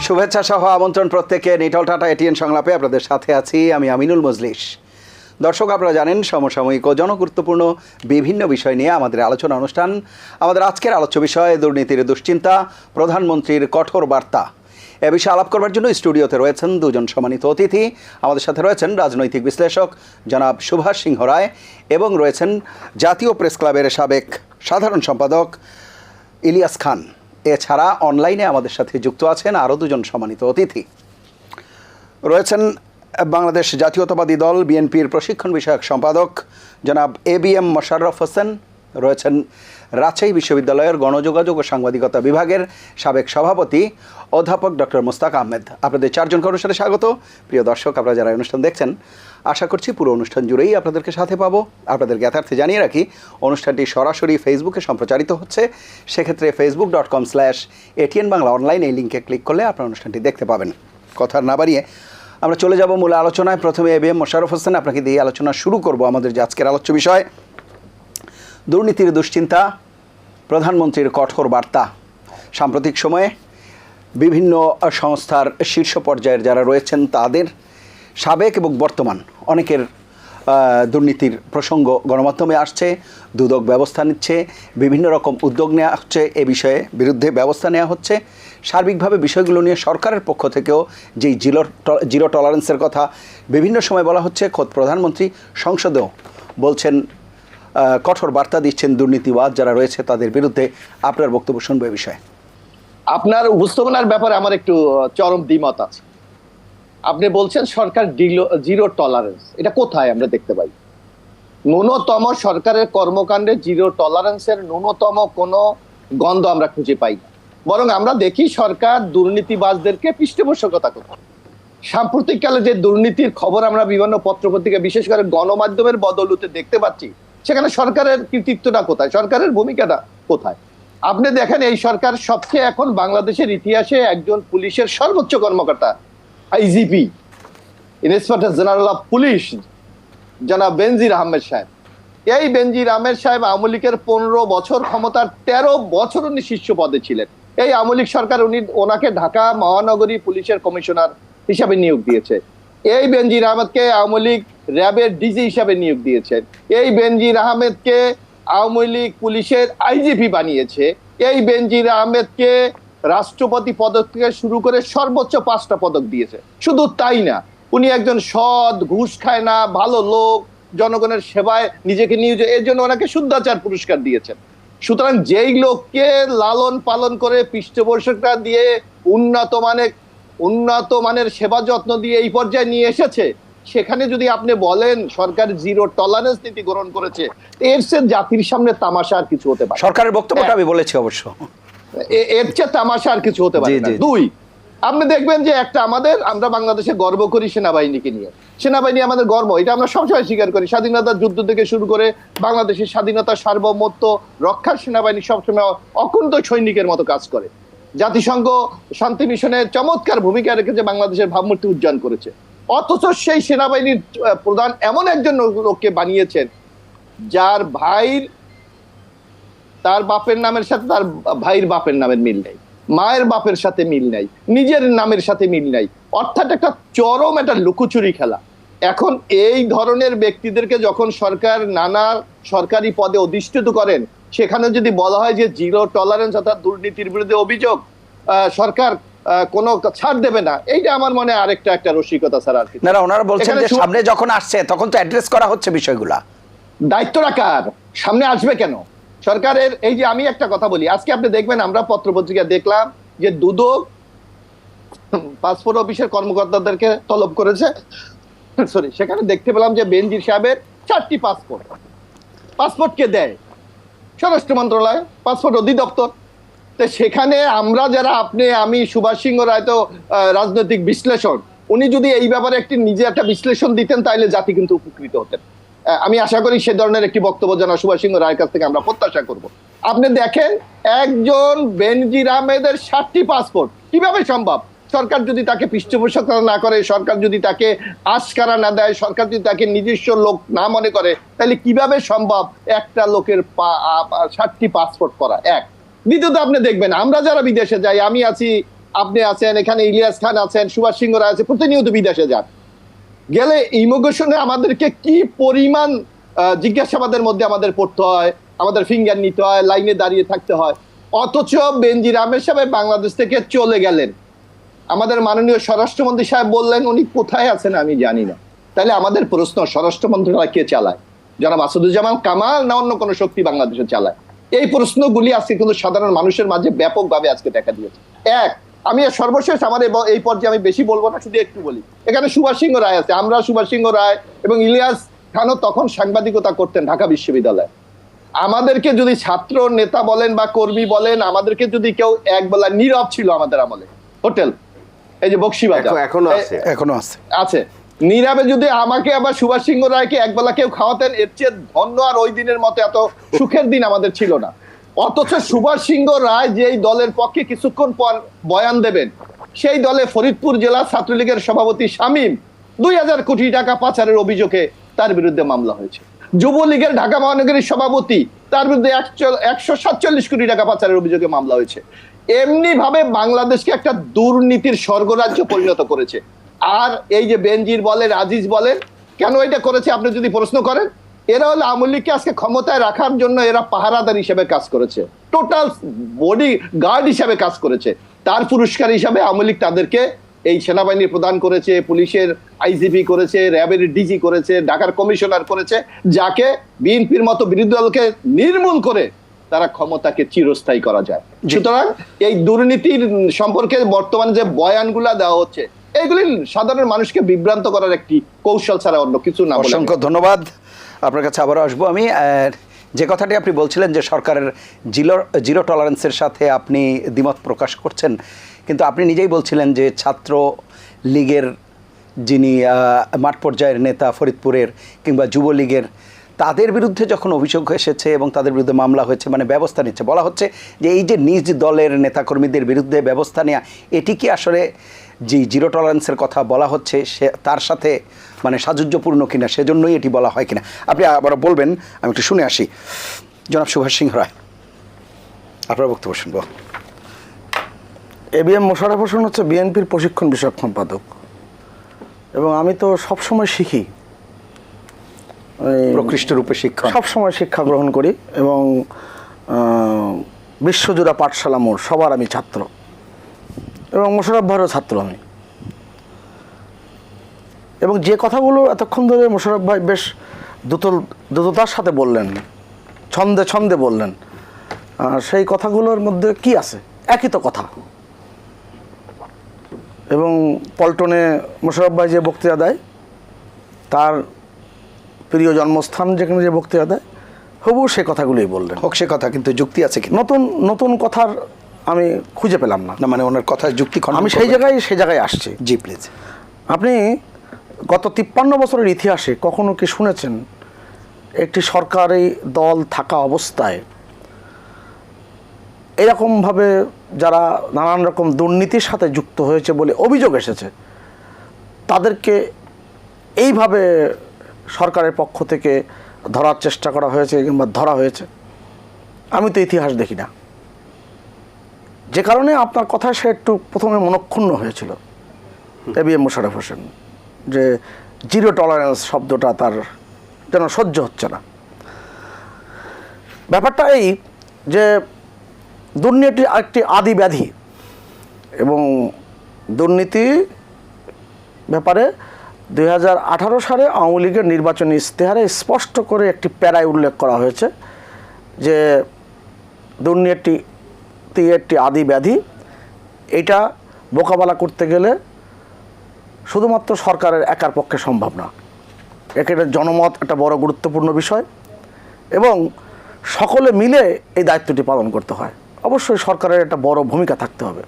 শুভেচ্ছা সহ আমন্ত্রণ প্রত্যেককে নিটল টাটা এটিএন সংলাপে আপনাদের সাথে আছি আমি আমিনুল মজলিস। দর্শক, আপনারা জানেন সমসাময়িক ও জনগুরুত্বপূর্ণ বিভিন্ন বিষয় নিয়ে আমাদের আলোচনা অনুষ্ঠান। আমাদের আজকের আলোচ্য বিষয় দুর্নীতির দুশ্চিন্তা, প্রধানমন্ত্রীর কঠোর বার্তা। এ বিষয়ে আলাপ করবার জন্য স্টুডিওতে রয়েছেন দুজন সম্মানিত অতিথি। আমাদের সাথে রয়েছেন রাজনৈতিক বিশ্লেষক জনাব সুভাষ সিংহ রায় এবং রয়েছেন জাতীয় প্রেস ক্লাবের সাবেক সাধারণ সম্পাদক ইলিয়াস খান। এছাড়া অনলাইনে আমাদের সাথে যুক্ত আছেন আরও দুজন সম্মানিত অতিথি। রয়েছেন বাংলাদেশ জাতীয়তাবাদী দল বিএনপির প্রশিক্ষণ বিষয়ক সম্পাদক জনাব ABM মোশাররফ হোসেন, রয়েছেন রাজশাহী বিশ্ববিদ্যালয়ের গণযোগাযোগ ও সাংবাদিকতা বিভাগের সাবেক সভাপতি অধ্যাপক ডক্টর মুস্তাক আহমেদ। আপনাদের চারজনকে অনুষ্ঠানে স্বাগত। প্রিয় দর্শক, আপনারা যারা অনুষ্ঠান দেখছেন, আশা করছি পুরো অনুষ্ঠান জুড়েই আপনাদেরকে সাথে পাবো। আপনাদের জ্ঞাতার্থে জানিয়ে রাখি, অনুষ্ঠানটি সরাসরি ফেসবুকে সম্প্রচারিত হচ্ছে। সেক্ষেত্রে facebook.com/ATN বাংলা অনলাইন এই লিঙ্কে ক্লিক করলে আপনারা অনুষ্ঠানটি দেখতে পাবেন। কথা না বাড়িয়ে আমরা চলে যাব মূল আলোচনায়। প্রথমে ABM মোশাররফ হোসেন, আপনাকে দিয়ে আলোচনা শুরু করব। আমাদের যে আজকের আলোচ্য বিষয় দুর্নীতির দুশ্চিন্তা, প্রধানমন্ত্রীর কঠোর বার্তা। সাম্প্রতিক সময়ে বিভিন্ন সংস্থার শীর্ষ পর্যায়ের যারা রয়েছেন তাদের সাবেক এবং বর্তমান অনেকের দুর্নীতির প্রসঙ্গ গণমাধ্যমে আসছে, দুদক ব্যবস্থা নিচ্ছে, বিভিন্ন রকম উদ্যোগ নেওয়া হচ্ছে, এ বিষয়ে বিরুদ্ধে ব্যবস্থা নেওয়া হচ্ছে। সার্বিকভাবে বিষয়গুলো নিয়ে সরকারের পক্ষ থেকেও যেই জিরো টলারেন্সের কথা বিভিন্ন সময় বলা হচ্ছে, খোদ প্রধানমন্ত্রী সংসদেও বলছেন, কঠোর বার্তা দিচ্ছেন দুর্নীতিবাদ যারা রয়েছে তাদের বিরুদ্ধে। আপনার বক্তব্য শুনবো এ বিষয়ে। আপনার উপস্থাপনার ব্যাপারে আমার একটু চরম দ্বিমত আছে। আপনি বলছেন সরকার জিরো টলারেন্স, এটা কোথায় আমরা দেখতে পাই? ন্যূনতম সরকারের কর্মকাণ্ডে জিরো টলারেন্সের ন্যূনতম কোনো গন্ধ আমরা খুঁজে পাই না। বরং আমরা দেখি সরকার দুর্নীতিবাজদেরকে পৃষ্ঠপোষকতা করছে। সাম্প্রতিককালে যে দুর্নীতির খবর আমরা বিভিন্ন পত্রপত্রিকা বিশেষ করে গণমাধ্যমের বদৌলতে দেখতে পাচ্ছি, সেখানে সরকারের কৃতিত্বটা কোথায়, সরকারের ভূমিকাটা কোথায়? আপনি দেখেন, এই সরকার সবচেয়ে এখন বাংলাদেশের ইতিহাসে একজন পুলিশের সর্বোচ্চ কর্মকর্তা IGP inspector general of police জনাব বেনজির আহমেদ সাহেব। এই বেনজির আহমেদ সাহেব আওয়ামী লীগের 15 বছর ক্ষমতার 13 বছর উনি শীর্ষ পদে ছিলেন। এই আওয়ামী লীগ সরকার ওনাকে ঢাকা মহানগরী পুলিশের কমিশনার হিসাবে নিয়োগ দিয়েছে। এই বেনজির আহমেদকে আওয়ামী লীগ র্যাবের ডিজি হিসাবে নিয়োগ দিয়েছেন। এই বেনজির আহমেদকে আওয়ামী লীগ পুলিশের IGP বানিয়েছে। এই বেনজির আহমেদকে রাষ্ট্রপতি পদক থেকে শুরু করে সর্বোচ্চ 5টা পদক দিয়েছে। শুধু তাই না, উনি একজন সৎ, ঘুষ খায় না, ভালো লোক, জনগণের সেবায় নিজেকে নিয়োজিত, এর জন্য ওনাকে শুদ্ধাচার পুরস্কার দিয়েছেন। সুতরাং যেই লোককে লালন পালন করে পৃষ্ঠপোষকতা দিয়ে উন্নত মানের সেবা যত্ন দিয়ে এই পর্যায়ে নিয়ে এসেছে, সেখানে যদি আপনি বলেন সরকার জিরো টলারেন্স নীতি গ্রহণ করেছে, এর চেয়ে জাতির সামনে তামাশা আর কিছু হতে পারে? সরকারের বক্তব্যটা আমি বলেছি অবশ্য, এর চেয়ে তামাশা আর কিছু হতে পারে না। দুই, আপনি দেখবেন যে আমরা বাংলাদেশে গর্ব করি সেনাবাহিনীকে নিয়ে। সেনাবাহিনী আমাদের গর্ব, এটা আমরা সবসময় স্বীকার করি। স্বাধীনতার যুদ্ধ থেকে শুরু করে বাংলাদেশের স্বাধীনতা সার্বভৌমত্ব রক্ষার সেনাবাহিনী সবসময় অকুণ্ঠ সৈনিকের মতো কাজ করে। জাতিসংঘ শান্তি মিশনে চমৎকার ভূমিকা রেখেছে, বাংলাদেশের ভাবমূর্তি উজ্জ্বল করেছে। অথচ সেই সেনাবাহিনীর প্রধান এমন একজন লোককে বানিয়েছেন যার তার বাপের নামের সাথে তার ভাইয়ের বাপের নামের মিল নেই, মায়ের বাপের সাথে মিল নাই, নিজের নামের সাথে মিল নাই। অর্থাৎ একটা চরম একটা লুকোচুরি খেলা। এখন এই ধরনের ব্যক্তিদেরকে যখন সরকার নানা সরকারি পদে অধিষ্ঠিত করেন, সেখানে যদি বলা হয় যে জিরো টলারেন্স অর্থাৎ দুর্নীতির বিরুদ্ধে অভিযোগ, সরকার কোনো ছাড় দেবে না, এইটা আমার মনে একটা রসিকতা ছাড়া আর কি না। ওনারা বলছেন যে সামনে যখন আসছে তখন তো অ্যাড্রেস করা হচ্ছে বিষয়গুলা। দায়িত্বটা কার? সামনে আসবে কেন সরকারের? এই যে আমি একটা কথা বলি, আজকে আপনি দেখবেন আমরা পত্রপত্রিকা দেখলাম যে দুদক পাসপোর্ট অফিসের কর্মকর্তাদেরকে তলব করেছে। সেখানে দেখতে পেলাম যে বেনজির সাহেবের 4টি পাসপোর্ট কে দেয়? স্বরাষ্ট্র মন্ত্রণালয়, পাসপোর্ট অধিদপ্তর। তো সেখানে আমরা যারা, আমি সুভাষ সিংহ রায় তো রাজনৈতিক বিশ্লেষণ, উনি যদি এই ব্যাপারে নিজে একটা বিশ্লেষণ দিতেন তাহলে জাতি কিন্তু উপকৃত হতেন। আমি আশা করি সে ধরনের একটি বক্তব্য যেন সুভাষ সিংহ রায়ের কাছ থেকে আমরা প্রত্যাশা করব। আপনি দেখেন, একজন বেনজির আহমেদের 7টি পাসপোর্ট কিভাবে সম্ভব? সরকার যদি তাকে পৃষ্ঠপোষকতা না করে, সরকার যদি তাকে আশকারা না দেয়, সরকার যদি তাকে নিজস্ব লোক না মনে করে, তাহলে কিভাবে সম্ভব একটা লোকের 7টি পাসপোর্ট করা? এক। দ্বিতীয়ত আপনি দেখবেন, আমরা যারা বিদেশে যাই, আমি আছি আপনি আছেন, এখানে ইলিয়াস খান আছেন, সুভাষ সিংহ রায় আছে, প্রতিনিয়ত বিদেশে যান। গেলে ইমিগ্রেশনে আমাদেরকে কি পরিমাণ জিজ্ঞাসাবাদের মধ্যে আমাদের পড়তে হয়, আমাদের ফিঙ্গার নিতে হয়, লাইনে দাঁড়িয়ে থাকতে হয়। অথচ বেনজির আহমেদ সাহেব বাংলাদেশ থেকে চলে গেলেন, আমাদের মাননীয় স্বরাষ্ট্রমন্ত্রী সাহেব বললেন উনি কোথায় আছেন আমি জানি না। তাহলে আমাদের প্রশ্ন, স্বরাষ্ট্র মন্ত্রণালয় কে চালায়? জনাব আসাদুজ্জামান কামাল না অন্য কোনো শক্তি বাংলাদেশে চালায়? এই প্রশ্নগুলি আজকে কিন্তু সাধারণ মানুষের মাঝে ব্যাপকভাবে আজকে দেখা দিয়েছে। আমি সর্বশেষ আমার এই পর্যায়ে আমি বেশি বলবো না, শুধু একটু বলি। এখানে সুভাষ সিংহ রায় আছে, আমরা সুভাষ সিংহ রায় এবং ইলিয়াস খানও তখন সাংবাদিকতা করতেন ঢাকা বিশ্ববিদ্যালয়ে। আমাদেরকে যদি ছাত্র নেতা বলেন বা কর্মী বলেন, আমাদেরকে যদি কেউ একবেলা নীরব ছিল আমাদের আমলে, হোটেল এই যে বক্সিবাজার এখনো আছে নীরবে যদি আমাকে আবার সুভাষ সিংহ রায়কে একবেলা কেউ খাওয়াতেন, এর চেয়ে ধন্য আর ওই দিনের মতো এত সুখের দিন আমাদের ছিল না। অথচ সুভাষ সিংহ রায় যেই দলের পক্ষে কিছুক্ষণ পর বয়ান দেবেন, সেই দলে ফরিদপুর জেলা ছাত্রলীগের সভাপতি শামীম 2000 কোটি টাকা পাচারের অভিযোগে তার বিরুদ্ধে মামলা হয়েছে। যুবলীগের ঢাকা মহানগরীর সভাপতি, তার বিরুদ্ধে 147 কোটি টাকা পাচারের অভিযোগে মামলা হয়েছে। এমনি ভাবে বাংলাদেশকে একটা দুর্নীতির স্বর্গরাজ্য পরিণত করেছে। আর এই যে বেনজির বলেন, আজিজ বলেন, কেন এটা করেছে আপনি যদি প্রশ্ন করেন, এরা হলো আওয়ামী লীগকে আজকে ক্ষমতায় রাখার জন্য এরা পাহারাদার হিসেবে কাজ করেছে, টোটাল বডি গার্ড হিসেবে কাজ করেছে। তার পুরস্কার হিসাবে আওয়ামী লীগ তাদেরকে এই সেনাবাহিনী প্রদান করেছে, পুলিশের আইজিপি করেছে, র্যাবের ডিজি করেছে, ঢাকার কমিশনার করেছে, যাকে বিএনপির মতো বিরোধী দলকে নির্মূল করে তারা ক্ষমতাকে চিরস্থায়ী করা যায়। সুতরাং এই দুর্নীতির সম্পর্কে বর্তমানে যে বয়ানগুলা দেওয়া হচ্ছে, এগুলি সাধারণ মানুষকে বিভ্রান্ত করার একটি কৌশল ছাড়া অন্য কিছু না। অসংখ্য ধন্যবাদ। আপনার কাছে আবারও আসবো আমি। যে কথাটি আপনি বলছিলেন যে সরকারের জিরো টলারেন্সের সাথে আপনি দ্বিমত প্রকাশ করছেন, কিন্তু আপনি নিজেই বলছিলেন যে ছাত্র লীগের যিনি মাঠ পর্যায়ের নেতা ফরিদপুরের কিংবা যুবলীগের, তাদের বিরুদ্ধে যখন অভিযোগ এসেছে এবং তাদের বিরুদ্ধে মামলা হয়েছে, মানে ব্যবস্থা নিচ্ছে, বলা হচ্ছে যে এই যে নিজ দলের নেতাকর্মীদের বিরুদ্ধে ব্যবস্থা নেওয়া, এটি কি আসলে যে জিরো টলারেন্সের কথা বলা হচ্ছে সে তার সাথে মানে সাযুজ্যপূর্ণ কিনা, সেজন্যই এটি বলা হয় কিনা আপনি আবারও বলবেন। আমি একটু শুনে আসি। জনাব সুভাষ সিংহ রায়, আপনার বক্তব্য শুনব। ABM মোশাররফ হোসেন হচ্ছে বিএনপির প্রশিক্ষণ বিষয়ক সম্পাদক, এবং আমি তো সবসময় শিখি, প্রকৃষ্ট রূপে শিক্ষা, সবসময় শিক্ষা গ্রহণ করি, এবং বিশ্বজোড়া পাঠশালা মোড় সবার আমি ছাত্র, এবং মোশাররফ ভাইয়েরও ছাত্র আমি। এবং যে কথাগুলো এতক্ষণ ধরে মোশাররফ ভাই বেশ দ্রুততার সাথে বললেন, ছন্দে ছন্দে বললেন, সেই কথাগুলোর মধ্যে কি আছে? একই তো কথা। এবং পল্টনে মোশাররফ ভাই যে বক্তৃতা দেয়, তার প্রিয় জন্মস্থান যেখানে যে বক্তৃতা দেয়, হবু সে কথাগুলোই বললেন। হোক সে কথা, কিন্তু যুক্তি আছে কি? নতুন নতুন কথার আমি খুঁজে পেলাম না। না, মানে ওনার কথার যুক্তি আমি সে জায়গায় আসছি। জি প্লিজ। আপনি গত 53 বছরের ইতিহাসে কখনো কি শুনেছেন একটি সরকারি দল থাকা অবস্থায় এরকমভাবে যারা নানান রকম দুর্নীতির সাথে যুক্ত হয়েছে বলে অভিযোগ এসেছে, তাদেরকে এইভাবে সরকারের পক্ষ থেকে ধরার চেষ্টা করা হয়েছে কিংবা ধরা হয়েছে? আমি তো ইতিহাস দেখি না। যে কারণে আপনার কথায় সে একটু প্রথমে মনক্ষুণ্ণ হয়েছিল ABM মোশাররফ হোসেন, যে জিরো টলারেন্স শব্দটা তার যেন সহ্য হচ্ছে না। ব্যাপারটা এই যে দুর্নীতি একটি আদি ব্যাধি, এবং দুর্নীতি ব্যাপারে 2018 সালে আওয়ামী লীগের নির্বাচনী ইশতেহারে স্পষ্ট করে একটি প্যারায় উল্লেখ করা হয়েছে যে দুর্নীতি একটি আদি ব্যাধি, এটা মোকাবেলা করতে গেলে শুধুমাত্র সরকারের একার পক্ষে সম্ভব না। এক্ষেত্রে জনমত একটা বড় গুরুত্বপূর্ণ বিষয়, এবং সকলে মিলে এই দায়িত্বটি পালন করতে হয়। অবশ্যই সরকারের একটা বড় ভূমিকা থাকতে হবে।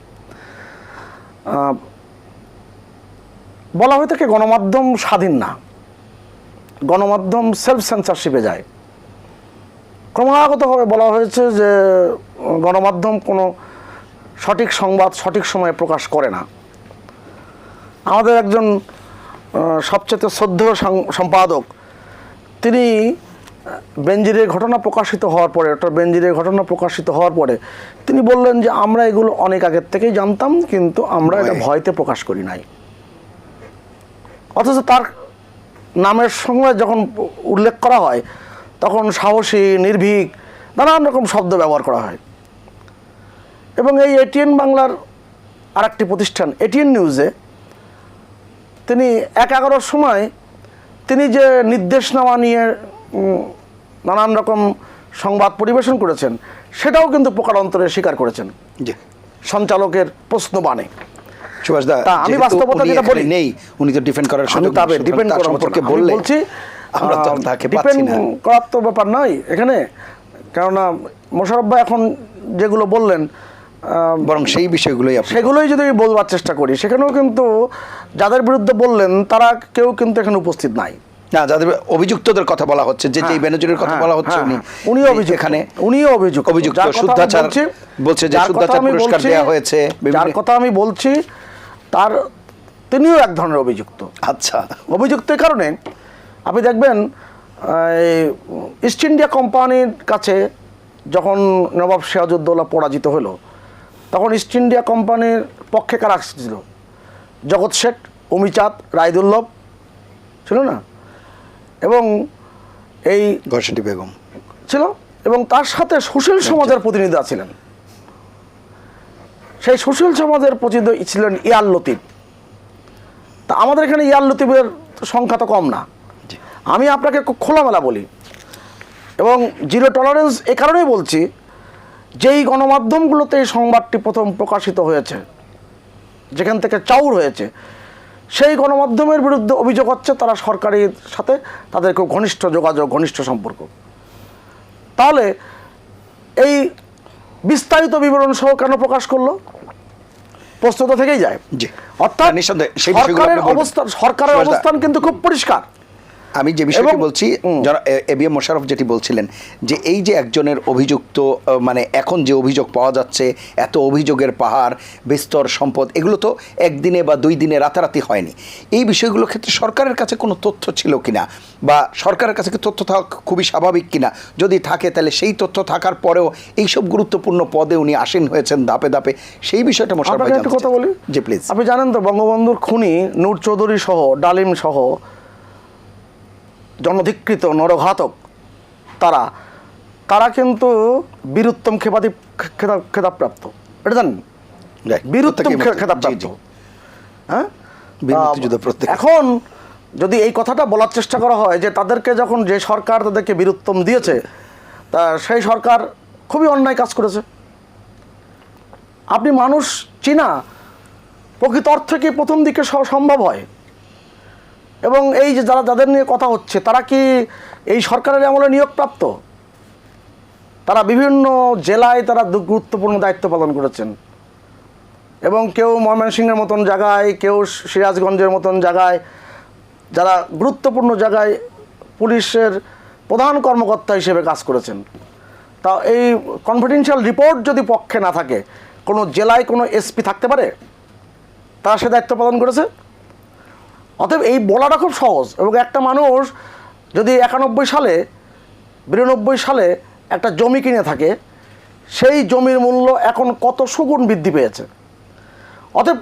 বলা হয়ে থাকে গণমাধ্যম স্বাধীন না, গণমাধ্যম সেলফ সেন্সরশিপে যায়। ক্রমাগতভাবে বলা হয়েছে যে গণমাধ্যম কোনো সঠিক সংবাদ সঠিক সময়ে প্রকাশ করে না। আমাদের একজন সবচেয়ে শ্রদ্ধেয় সম্পাদক, তিনি বেনজিরের ঘটনা প্রকাশিত হওয়ার পরে, ডক্টর বেনজিরের ঘটনা প্রকাশিত হওয়ার পরে তিনি বললেন যে আমরা এগুলো অনেক আগের থেকেই জানতাম, কিন্তু আমরা এটা ভয়তে প্রকাশ করি নাই। অথচ তার নামের সঙ্গে যখন উল্লেখ করা হয় তখন সাহসী, নির্ভীক নানান রকম শব্দ ব্যবহার করা হয়। এবং এই এটিএন বাংলার আরেকটি প্রতিষ্ঠান এটিএন নিউজে তিনি 1-11-র সময় তিনি যে নির্দেশনামা নিয়ে নানান রকম সংবাদ পরিবেশন করেছেন সেটাও কিন্তু প্রকারান্তরে স্বীকার করেছেন জি সঞ্চালকের প্রশ্নবাণে। সুভাষ দা, তা আমি বাস্তবতা যেটা বলি নেই, উনি তো ডিফেন্ড করার আমি সুযোগ তবে নেই, ডিপেন্ড তার করার সম্পর্কে আমি বললে বলছি আমরা তো তাকে পাচ্ছি ডিপেন্ড না। করার তো ব্যাপার নয় এখানে, কেননা মোশাররফ ভাই এখন যেগুলো বললেন বরং সেই বিষয়গুলোই আপনি সেগুলোই যদি বলবার চেষ্টা করি, সেখানেও কিন্তু যাদের বিরুদ্ধে বললেন তারা কেউ কিন্তু এখানে উপস্থিত নাই। না, যাদের অভিযুক্তদের কথা বলা হচ্ছে, যে বেনজিরের কথা বলা হচ্ছে, উনিও অভিযুক্ত, এখানে উনিও অভিযুক্ত, শুদ্ধাচার বলছে যে শুদ্ধাচার পুরস্কার দেওয়া হয়েছে, যার কথা আমি বলছি তার তিনিও এক ধরনের অভিযুক্ত। আচ্ছা, অভিযুক্ত এই কারণে আপনি দেখবেন ইস্ট ইন্ডিয়া কোম্পানির কাছে যখন নবাব সিরাজউদ্দৌলা পরাজিত হলো তখন ইস্ট ইন্ডিয়া কোম্পানির পক্ষে কারা ছিল? জগৎ শেঠ, অমিচাঁদ, রায়দুল্লভ ছিল না, এবং এই ঘরসাটি বেগম ছিল, এবং তার সাথে সুশীল সমাজের প্রতিনিধি ছিলেন। সেই সুশীল সমাজের প্রতিনিধি ছিলেন ইয়ার লতিফ। তা আমাদের এখানে ইয়ার লতিফের সংখ্যা তো কম না। আমি আপনাকে খুব খোলামেলা বলি, এবং জিরো টলারেন্স এ কারণেই বলছি, যেই গণমাধ্যমগুলোতে এই সংবাদটি প্রথম প্রকাশিত হয়েছে, যেখান থেকে চাউর হয়েছে, সেই গণমাধ্যমের বিরুদ্ধে অভিযোগ হচ্ছে তারা সরকারের সাথে তাদের খুব ঘনিষ্ঠ যোগাযোগ, ঘনিষ্ঠ সম্পর্ক। তাহলে এই বিস্তারিত বিবরণ সহ কেন প্রকাশ করলো? প্রশ্ন তো থেকেই যায়। অর্থাৎ সরকারের অবস্থান কিন্তু খুব পরিষ্কার। আমি যে বিষয়টি বলছি, এবিএম মোশাররফ যেটি বলছিলেন যে এই যে একজনের অভিযুক্ত, মানে এখন যে অভিযোগ পাওয়া যাচ্ছে, এত অভিযোগের পাহাড়, বিস্তর সম্পদ, এগুলো তো একদিনে বা 2 দিনে রাতারাতি হয়নি। এই বিষয়গুলোর ক্ষেত্রে সরকারের কাছে কোনো তথ্য ছিল কিনা, বা সরকারের কাছে কি তথ্য থাকা খুবই স্বাভাবিক কিনা? যদি থাকে তাহলে সেই তথ্য থাকার পরেও এইসব গুরুত্বপূর্ণ পদে উনি আসীন হয়েছেন ধাপে ধাপে, সেই বিষয়টা মোশাররফ ভাই একটা কথা বলি। জি প্লিজ। আপনি জানেন তো বঙ্গবন্ধুর খুনি নূর চৌধুরী সহ, ডালিম সহ জনধিকৃত নরঘাতক তারা কিন্তু বীরুত্তম খেতাবপ্রাপ্ত, এটা জানেন? বীরুত্তম খেতাবপ্রাপ্ত। হ্যাঁ, এখন যদি এই কথাটা বলার চেষ্টা করা হয় যে তাদেরকে যখন যে সরকার তাদেরকে বীরুত্তম দিয়েছে, তা সেই সরকার খুবই অন্যায় কাজ করেছে। আপনি মানুষ চিনা প্রকৃত অর্থে কি প্রথম দিকে সম্ভব হয়? এবং এই যে যাদের নিয়ে কথা হচ্ছে তারা কি এই সরকারের আমলে নিয়োগপ্রাপ্ত? তারা বিভিন্ন জেলায় তারা গুরুত্বপূর্ণ দায়িত্ব পালন করেছেন, এবং কেউ ময়মনসিংহের মতন জায়গায়, কেউ সিরাজগঞ্জের মতন জায়গায়, যারা গুরুত্বপূর্ণ জায়গায় পুলিশের প্রধান কর্মকর্তা হিসেবে কাজ করেছেন। তা এই কনফিডেন্সিয়াল রিপোর্ট যদি পক্ষে না থাকে, কোনো জেলায় কোনো এসপি থাকতে পারে তারা সে দায়িত্ব পালন করেছে? অতএব এই বলাটা খুব সহজ। এবং একটা মানুষ যদি 91 সালে 92 সালে একটা জমি কিনে থাকে, সেই জমির মূল্য এখন কত সুগুণ বৃদ্ধি পেয়েছে। অতএব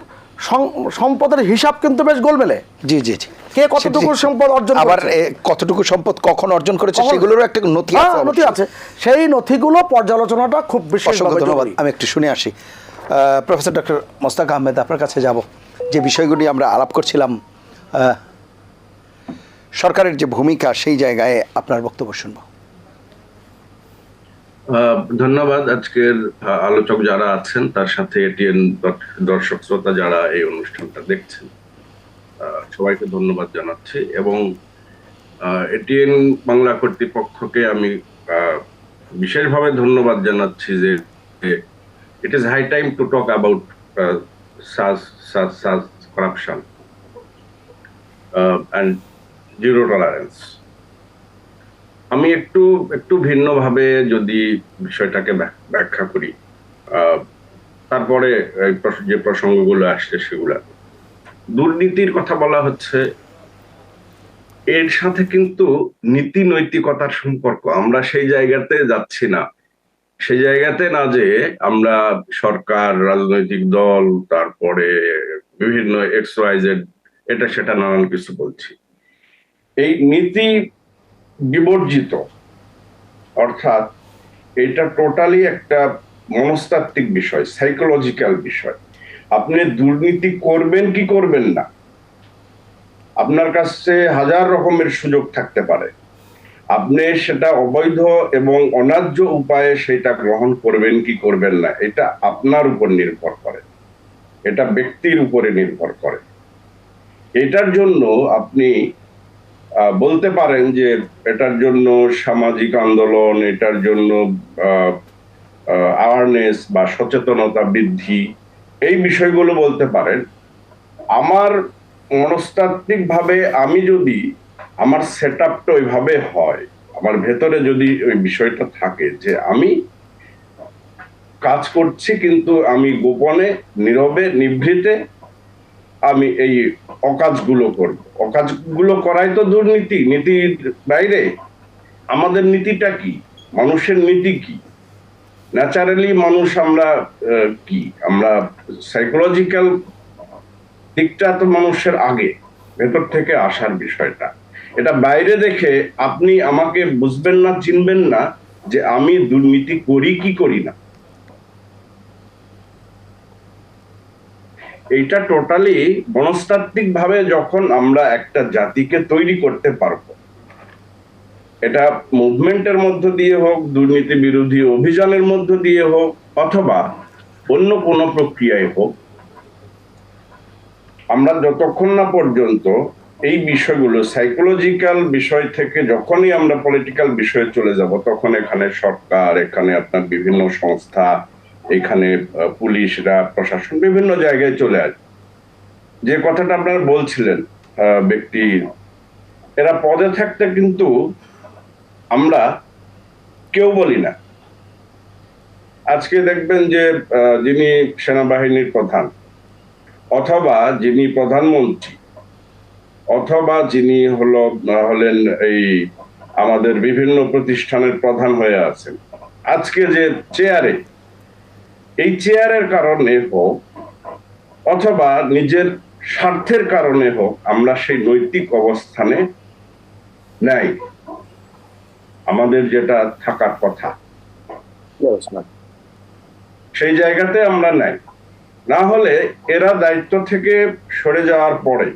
সম্পদের হিসাব কিন্তু বেশ গোলমেলে। জি জি জি, কে কতটুকু সম্পদ অর্জন আবার কতটুকু সম্পদ কখন অর্জন করেছে সেগুলোরও একটা নথি আছে। সেই নথিগুলো পর্যালোচনাটা খুব বিশেষভাবে জরুরি। আমি একটু শুনে আসি। প্রফেসর ডক্টর মোস্তাক আহমেদ, আপনার কাছে যাব। যে বিষয়গুলি আমরা আলাপ করছিলাম, সরকারের যে ভূমিকা, সেই জায়গায় আপনার বক্তব্য শুনব। ধন্যবাদ আজকের আলোচক যারা আছেন, তার সাথে এটিএন দর্শক শ্রোতা যারা এই অনুষ্ঠানটা দেখছেন, সবাইকে ধন্যবাদ জানাচ্ছি। এবং এটিএন বাংলা কর্তৃপক্ষকে আমি বিশেষভাবে ধন্যবাদ জানাচ্ছি যে it is high time to talk about corruption and zero tolerance. আমি একটু ভিন্নভাবে যদি বিষয়টাকে ব্যাখ্যা করি, তারপরে যে প্রসঙ্গগুলো আসছে সেগুলো। দুর্নীতির কথা বলা হচ্ছে, এর সাথে কিন্তু নীতি নৈতিকতার সম্পর্ক, আমরা সেই জায়গাতে যাচ্ছি না। সেই জায়গাতে না যে আমরা সরকার, রাজনৈতিক দল, তারপরে বিভিন্ন XYZ এটা সেটা নানান কিছু বলছি। এই নীতি বিবর্জিত, অর্থাৎ এটা টোটালি একটা মনস্তাত্ত্বিক বিষয়, সাইকোলজিক্যাল বিষয়। আপনি দুর্নীতি করবেন কি করবেন না, আপনার কাছে হাজার রকমের সুযোগ থাকতে পারে, আপনি সেটা অবৈধ এবং অন্যায্য উপায়ে সেটা গ্রহণ করবেন কি করবেন না, এটা আপনার উপর নির্ভর করে, এটা ব্যক্তির উপরে নির্ভর করে। এটার জন্য আপনি বলতে পারেন যে এটার জন্য সামাজিক আন্দোলন, এটার জন্য অ্যাওয়ারনেস বা সচেতনতা বৃদ্ধি, এই বিষয়গুলো বলতে পারেন। আমার মনস্তাত্ত্বিক ভাবে আমি যদি আমার সেট আপটা ওইভাবে হয়, আমার ভেতরে যদি ওই বিষয়টা থাকে যে আমি কাজ করছি কিন্তু আমি গোপনে, নীরবে, নিভৃতে আমি এই অকাজগুলো করব, অকাজগুলো করাই তো দুর্নীতি, নীতির বাইরে। আমাদের নীতিটা কি, মানুষের নীতি কি? ন্যাচারালি মানুষ আমরা কি, আমরা সাইকোলজিক্যাল দিকটা তো মানুষের আগে, ভেতর থেকে আসার বিষয়টা। এটা বাইরে দেখে আপনি আমাকে বুঝবেন না, চিনবেন না যে আমি দুর্নীতি করি কি করি না। এইটা টোটালি মনস্তাত্ত্বিক ভাবে যখন আমরা একটা জাতিকে তৈরি করতে পারবো, এটা মুভমেন্টের মধ্য দিয়ে হোক, দুর্নীতি বিরোধী অভিযানের মধ্য দিয়ে হোক, অথবা অন্য কোনো প্রক্রিয়ায় হোক, আমরা যতক্ষণ না পর্যন্ত এই বিষয়গুলো সাইকোলজিক্যাল বিষয় থেকে যখনই আমরা পলিটিক্যাল বিষয়ে চলে যাব, তখন এখানে সরকার, এখানে আপনার বিভিন্ন সংস্থা, এখানে পুলিশরা, প্রশাসন বিভিন্ন জায়গায় চলে আসবে। যে কথাটা আপনারা বলছিলেন ব্যক্তি, এরা পদে থাকতে কিন্তু আমরা কেউ বলি না। আজকে দেখবেন যে যিনি সেনাবাহিনীর প্রধান, অথবা যিনি প্রধানমন্ত্রী, অথবা যিনি হলেন এই আমাদের বিভিন্ন প্রতিষ্ঠানের প্রধান হয়ে আছেন, আজকে যে চেয়ারে, এই চেয়ারের কারণে হোক অথবা নিজের স্বার্থের কারণে হোক, আমরা সেই নৈতিক অবস্থানে নাই, আমাদের যেটা থাকার কথা সেই জায়গাতে আমরা নাই। না হলে এরা দায়িত্ব থেকে সরে যাওয়ার পরে,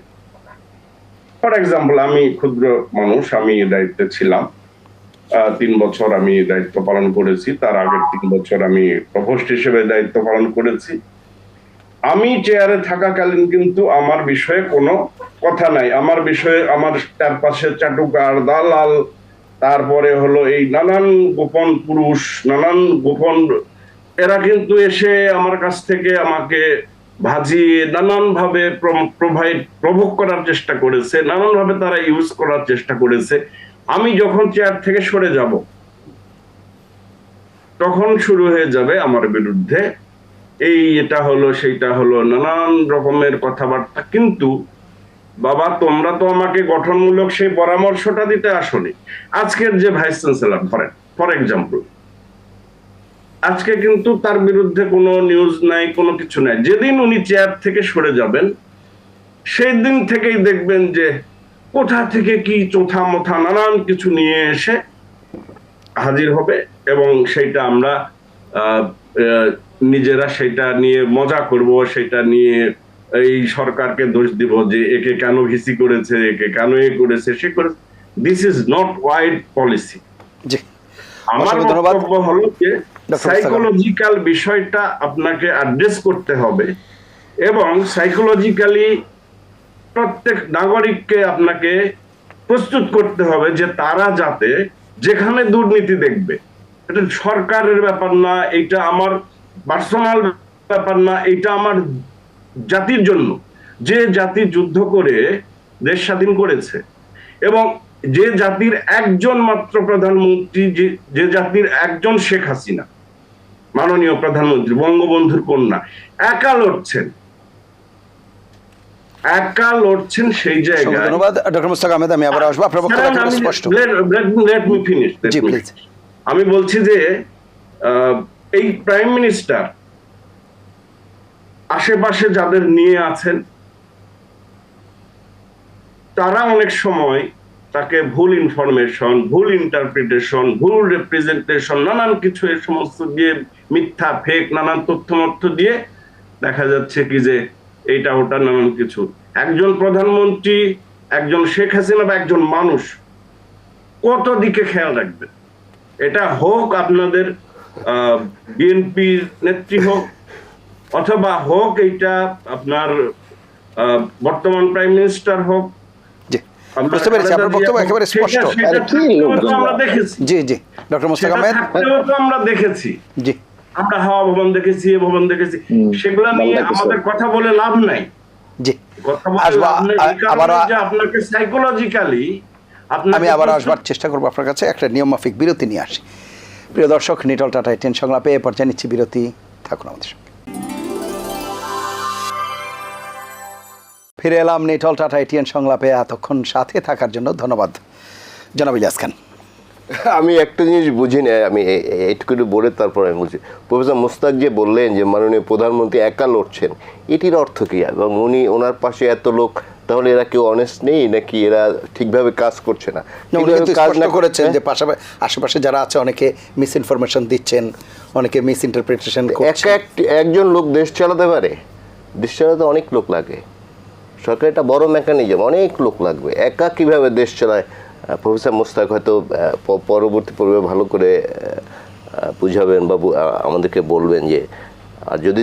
ফর এক্সাম্পল আমি ক্ষুদ্র মানুষ, আমি দায়িত্বে ছিলাম, 3 বছর আমি দায়িত্ব পালন করেছি, তার আগের 3 বছর আমি প্রভোস্ট হিসেবে দায়িত্ব পালন করেছি। আমি চেয়ারে থাকাকালীন কিন্তু আমার বিষয়ে কোনো কথা নাই, আমার বিষয়ে আমার চারপাশে চাটুকার, দালাল, তারপরে হলো এই নানান গোপন পুরুষ, নানান গোপন, এরা কিন্তু এসে আমার কাছ থেকে আমাকে ভাজিয়ে নানান ভাবে প্রভোগ করার চেষ্টা করেছে, নানান ভাবে তারা ইউজ করার চেষ্টা করেছে। আমি যখন চেয়ার থেকে সরে যাব, তখন শুরু হয়ে যাবে আমার বিরুদ্ধে এই এটা হলো সেইটা হলো, নানান রকমের কথাবার্তা। কিন্তু বাবা, তোমরা তো আমাকে গঠনমূলক সেই পরামর্শটা দিতে আসনি। আজকের যে ভাইস চ্যান্সেলর ধরেন, ফর এক্সাম্পল, আজকে কিন্তু তার বিরুদ্ধে কোনো নিউজ নাই, কোনো কিছু নাই। যেদিন উনি চেয়ার থেকে সরে যাবেন, সেই দিন থেকেই দেখবেন যে কোথা থেকে কি চোথা মোথা নানান কিছু নিয়ে এসে হাজির হবে, এবং সেইটা আমরা নিজেরা সেটা নিয়ে মজা করব, সেটা নিয়ে এই সরকারকে দোষ দিব যে একে কেন ভিসি করেছে, একে কেন এ করেছে, সে করেছে। This is not wide policy. আমার বক্তব্য হলো যে সাইকোলজিক্যাল বিষয়টা আপনাকে অ্যাড্রেস করতে হবে, এবং সাইকোলজিক্যালি প্রত্যেক নাগরিককে আপনাকে প্রস্তুত করতে হবে যে তারা যাতে যেখানে দুর্নীতি দেখবে, এটা সরকারের ব্যাপার না, এটা আমার পার্সোনাল ব্যাপার না, এটা আমার জাতির জন্য, যে জাতি যুদ্ধ করে দেশ স্বাধীন করেছে, এবং যে জাতির একজন মাত্র প্রধানমন্ত্রী, যে জাতির একজন শেখ হাসিনা মাননীয় প্রধানমন্ত্রী, বঙ্গবন্ধুর কন্যা, একা লড়ছেন, একা লড়ছেন সেই অসংখ্য জায়গায়। ধন্যবাদ ডক্টর মুস্তাক আহমেদ, আমি আবার আসবো, আপনার বক্তব্য একেবারে স্পষ্ট। জি প্লিজ। আমি বলছি যে এই প্রাইম মিনিস্টার আশেপাশে যাদের নিয়ে আছেন তারা অনেক সময় তাকে ভুল ইনফরমেশন, ভুল ইন্টারপ্রিটেশন, ভুল রিপ্রেজেন্টেশন, নানান কিছু এই সমস্ত দিয়ে, মিথ্যা ফেক নানান তথ্য দিয়ে দেখা যাচ্ছে কি যে এইটা ওটা নানান কিছু। একজন প্রধানমন্ত্রী, একজন শেখ হাসিনা বা একজন মানুষ কত দিকে খেয়াল রাখবে? এটা হোক আপনাদের বিএনপির নেত্রী হোক, অথবা হোক এইটা আপনার বর্তমান প্রাইম মিনিস্টার হোক। জি, বুঝতে পেরেছি, আপনার বক্তব্য একেবারে স্পষ্ট। আমরা দেখেছি, জি জি ডক্টর মুস্তাক আহমেদ, আমরা দেখেছি, জি আমরা হাওয়া ভবন দেখেছি, এ ভবন দেখেছি, সেগুলা নিয়ে আমাদের কথা বলে লাভ নাই। জি কথা বলে আসবো, লাভ নাই, এই কারণে আবারও যে আপনাকে সাইকোলজিক্যালি আমি আবার আসবার চেষ্টা করবো আপনার কাছে, একটা নিয়ম মাফিক বিরতি নিয়ে আসি। প্রিয় দর্শক, নিটল টাটা এটিএন সংলাপে এ পর্যায়ে নিচ্ছি বিরতি, থাকুন আমাদের সঙ্গে। ফিরে এলাম নিটল টাটা এটিএন সংলাপে, এতক্ষণ সাথে থাকার জন্য ধন্যবাদ। জনাব ইলিয়াস খান, আমি একটা জিনিস বুঝি না, আমি একটু বলে তারপর আমি বুঝি। প্রফেসর মুস্তাক যে বললেন যে মাননীয় প্রধানমন্ত্রী একা লড়ছেন, এটির অর্থ কি? এবং ওনার পাশে এত লোক, তাহলে এরা কেউ অনেস্ট নেই নাকি এরা ঠিকভাবে কাজ করছে না? উনি কিন্তু স্পষ্ট করেছেন যে পাশাপাশি আশেপাশে যারা আছে অনেকে মিস ইনফরমেশন দিচ্ছেন, অনেকে মিস ইন্টারপ্রিটেশন করছেন। একজন লোক দেশ চালাতে পারে? দেশ চালাতে অনেক লোক লাগে, সরকার একটা বড় মেকানিজম, অনেক লোক লাগবে। একা কিভাবে দেশ চালায় প্রফেসর মুস্তাক হয়তো পরবর্তী পর্বে ভালো করে বুঝাবেন বা আমাদেরকে বলবেন যে, আর যদি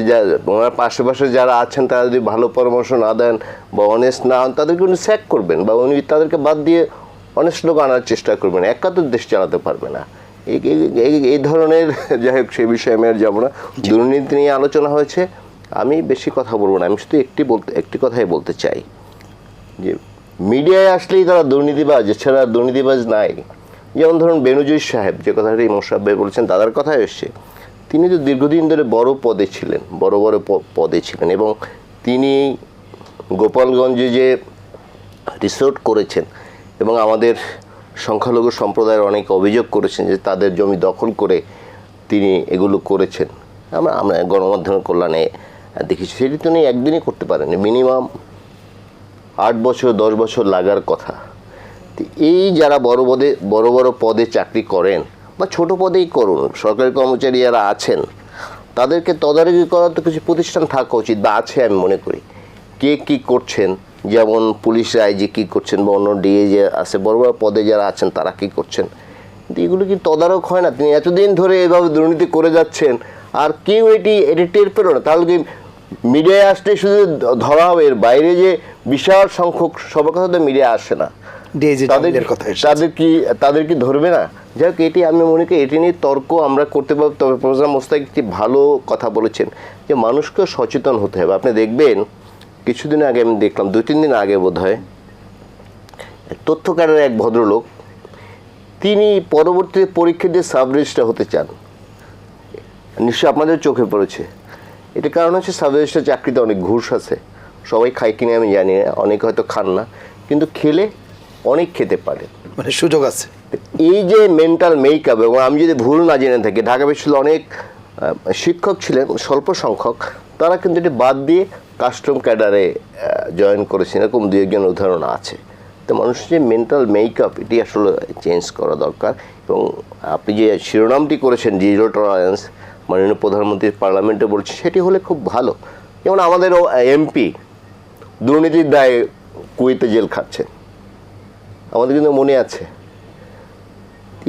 ওনার আশেপাশে যারা আছেন তারা যদি ভালো পরামর্শ না দেন বা অনেস্ট না হন, তাদেরকে উনি স্যাক করবেন বা উনি তাদেরকে বাদ দিয়ে অনেস্ট লোক আনার চেষ্টা করবেন। একা তো দেশ চালাতে পারবে না। এই ধরনের, যাই হোক, সে বিষয়ে আমি আর যাবো না। দুর্নীতি নিয়ে আলোচনা হয়েছে, আমি বেশি কথা বলবো না। আমি শুধু একটি কথাই বলতে চাই যে মিডিয়ায় আসলেই তারা দুর্নীতিবাজ, এছাড়া দুর্নীতিবাজ নাই। যেমন ধরুন বেনজির সাহেব, যে কথাটি মোশাররফ ভাই বলেছেন, তাদের কথাই এসছে। তিনি তো দীর্ঘদিন ধরে বড় পদে ছিলেন, বড় পদে ছিলেন, এবং তিনি গোপালগঞ্জে যে রিসোর্ট করেছেন এবং আমাদের সংখ্যালঘু সম্প্রদায়ের অনেক অভিযোগ করেছেন যে তাদের জমি দখল করে তিনি এগুলো করেছেন। আমরা গণমাধ্যমের কল্যাণে দেখেছি। সেটি তো উনি একদিনই করতে পারেনি, মিনিমাম 8 বছর 10 বছর লাগার কথা। এই যারা বড় বড় পদে চাকরি করেন বা ছোট পদেই করুন, সরকারি কর্মচারী যারা আছেন, তাদেরকে তদারকি করার তো কিছু প্রতিষ্ঠান থাকা উচিত বা আছে আমি মনে করি। কে কী করছেন, যেমন পুলিশ আইজি কী করছেন বা অন্য ডিএ যে আছে, বড় বড় পদে যারা আছেন তারা কী করছেন, কিন্তু এগুলো কি তদারক হয় না? তিনি এতদিন ধরে এভাবে দুর্নীতি করে যাচ্ছেন, আর কেউ এটি টের পেল না। তাহলে কি মিডিয়ায় আসলে শুধু ধরা হবে? এর বাইরে যে বিশাল সংখ্যক, সবার কথা তো মিডিয়া আসে না, তাদের কি ধরবে না? যাই হোক, এটি আমি মনে করি এটি নিয়ে তর্ক আমরা করতে পারব। তবে প্রফেসর মোস্তাক একটি ভালো কথা বলেছেন যে মানুষকে সচেতন হতে হবে। আপনি দেখবেন কিছুদিন আগে আমি দেখলাম, 2-3 দিন আগে বোধ হয়, তথ্যকারের এক ভদ্রলোক, তিনি পরবর্তীতে পরীক্ষা দিয়ে সাব রেজিস্ট্রার হতে চান। নিশ্চয়ই আপনাদের চোখে পড়েছে। এটা কারণ হচ্ছে সাব রেজিস্ট্রার চাকরিতে অনেক ঘুষ আছে। সবাই খায় কিনে আমি জানি না, অনেকে হয়তো খান না, কিন্তু খেলে অনেক খেতে পারে, মানে সুযোগ আছে। এই যে মেন্টাল মেকআপ, এবং আমি যদি ভুল না জেনে থাকি, ঢাকা বিশ্ববিদ্যালয়ে অনেক শিক্ষক ছিলেন, স্বল্প সংখ্যক, তারা কিন্তু এটি বাদ দিয়ে কাস্টম ক্যাডারে জয়েন করেছেন, এরকম 2-1 উদাহরণ আছে। তো মানুষের যে মেন্টাল মেকআপ, এটি আসলে চেঞ্জ করা দরকার। এবং আপনি যে শিরোনামটি করেছেন জিরো টলারেন্স, মাননীয় প্রধানমন্ত্রীর পার্লামেন্টে বলছে, সেটি হলে খুব ভালো। যেমন আমাদের এমপি দুর্নীতির দায়ে কুয়েতে জেল খাচ্ছেন, আমাদের কিন্তু মনে আছে।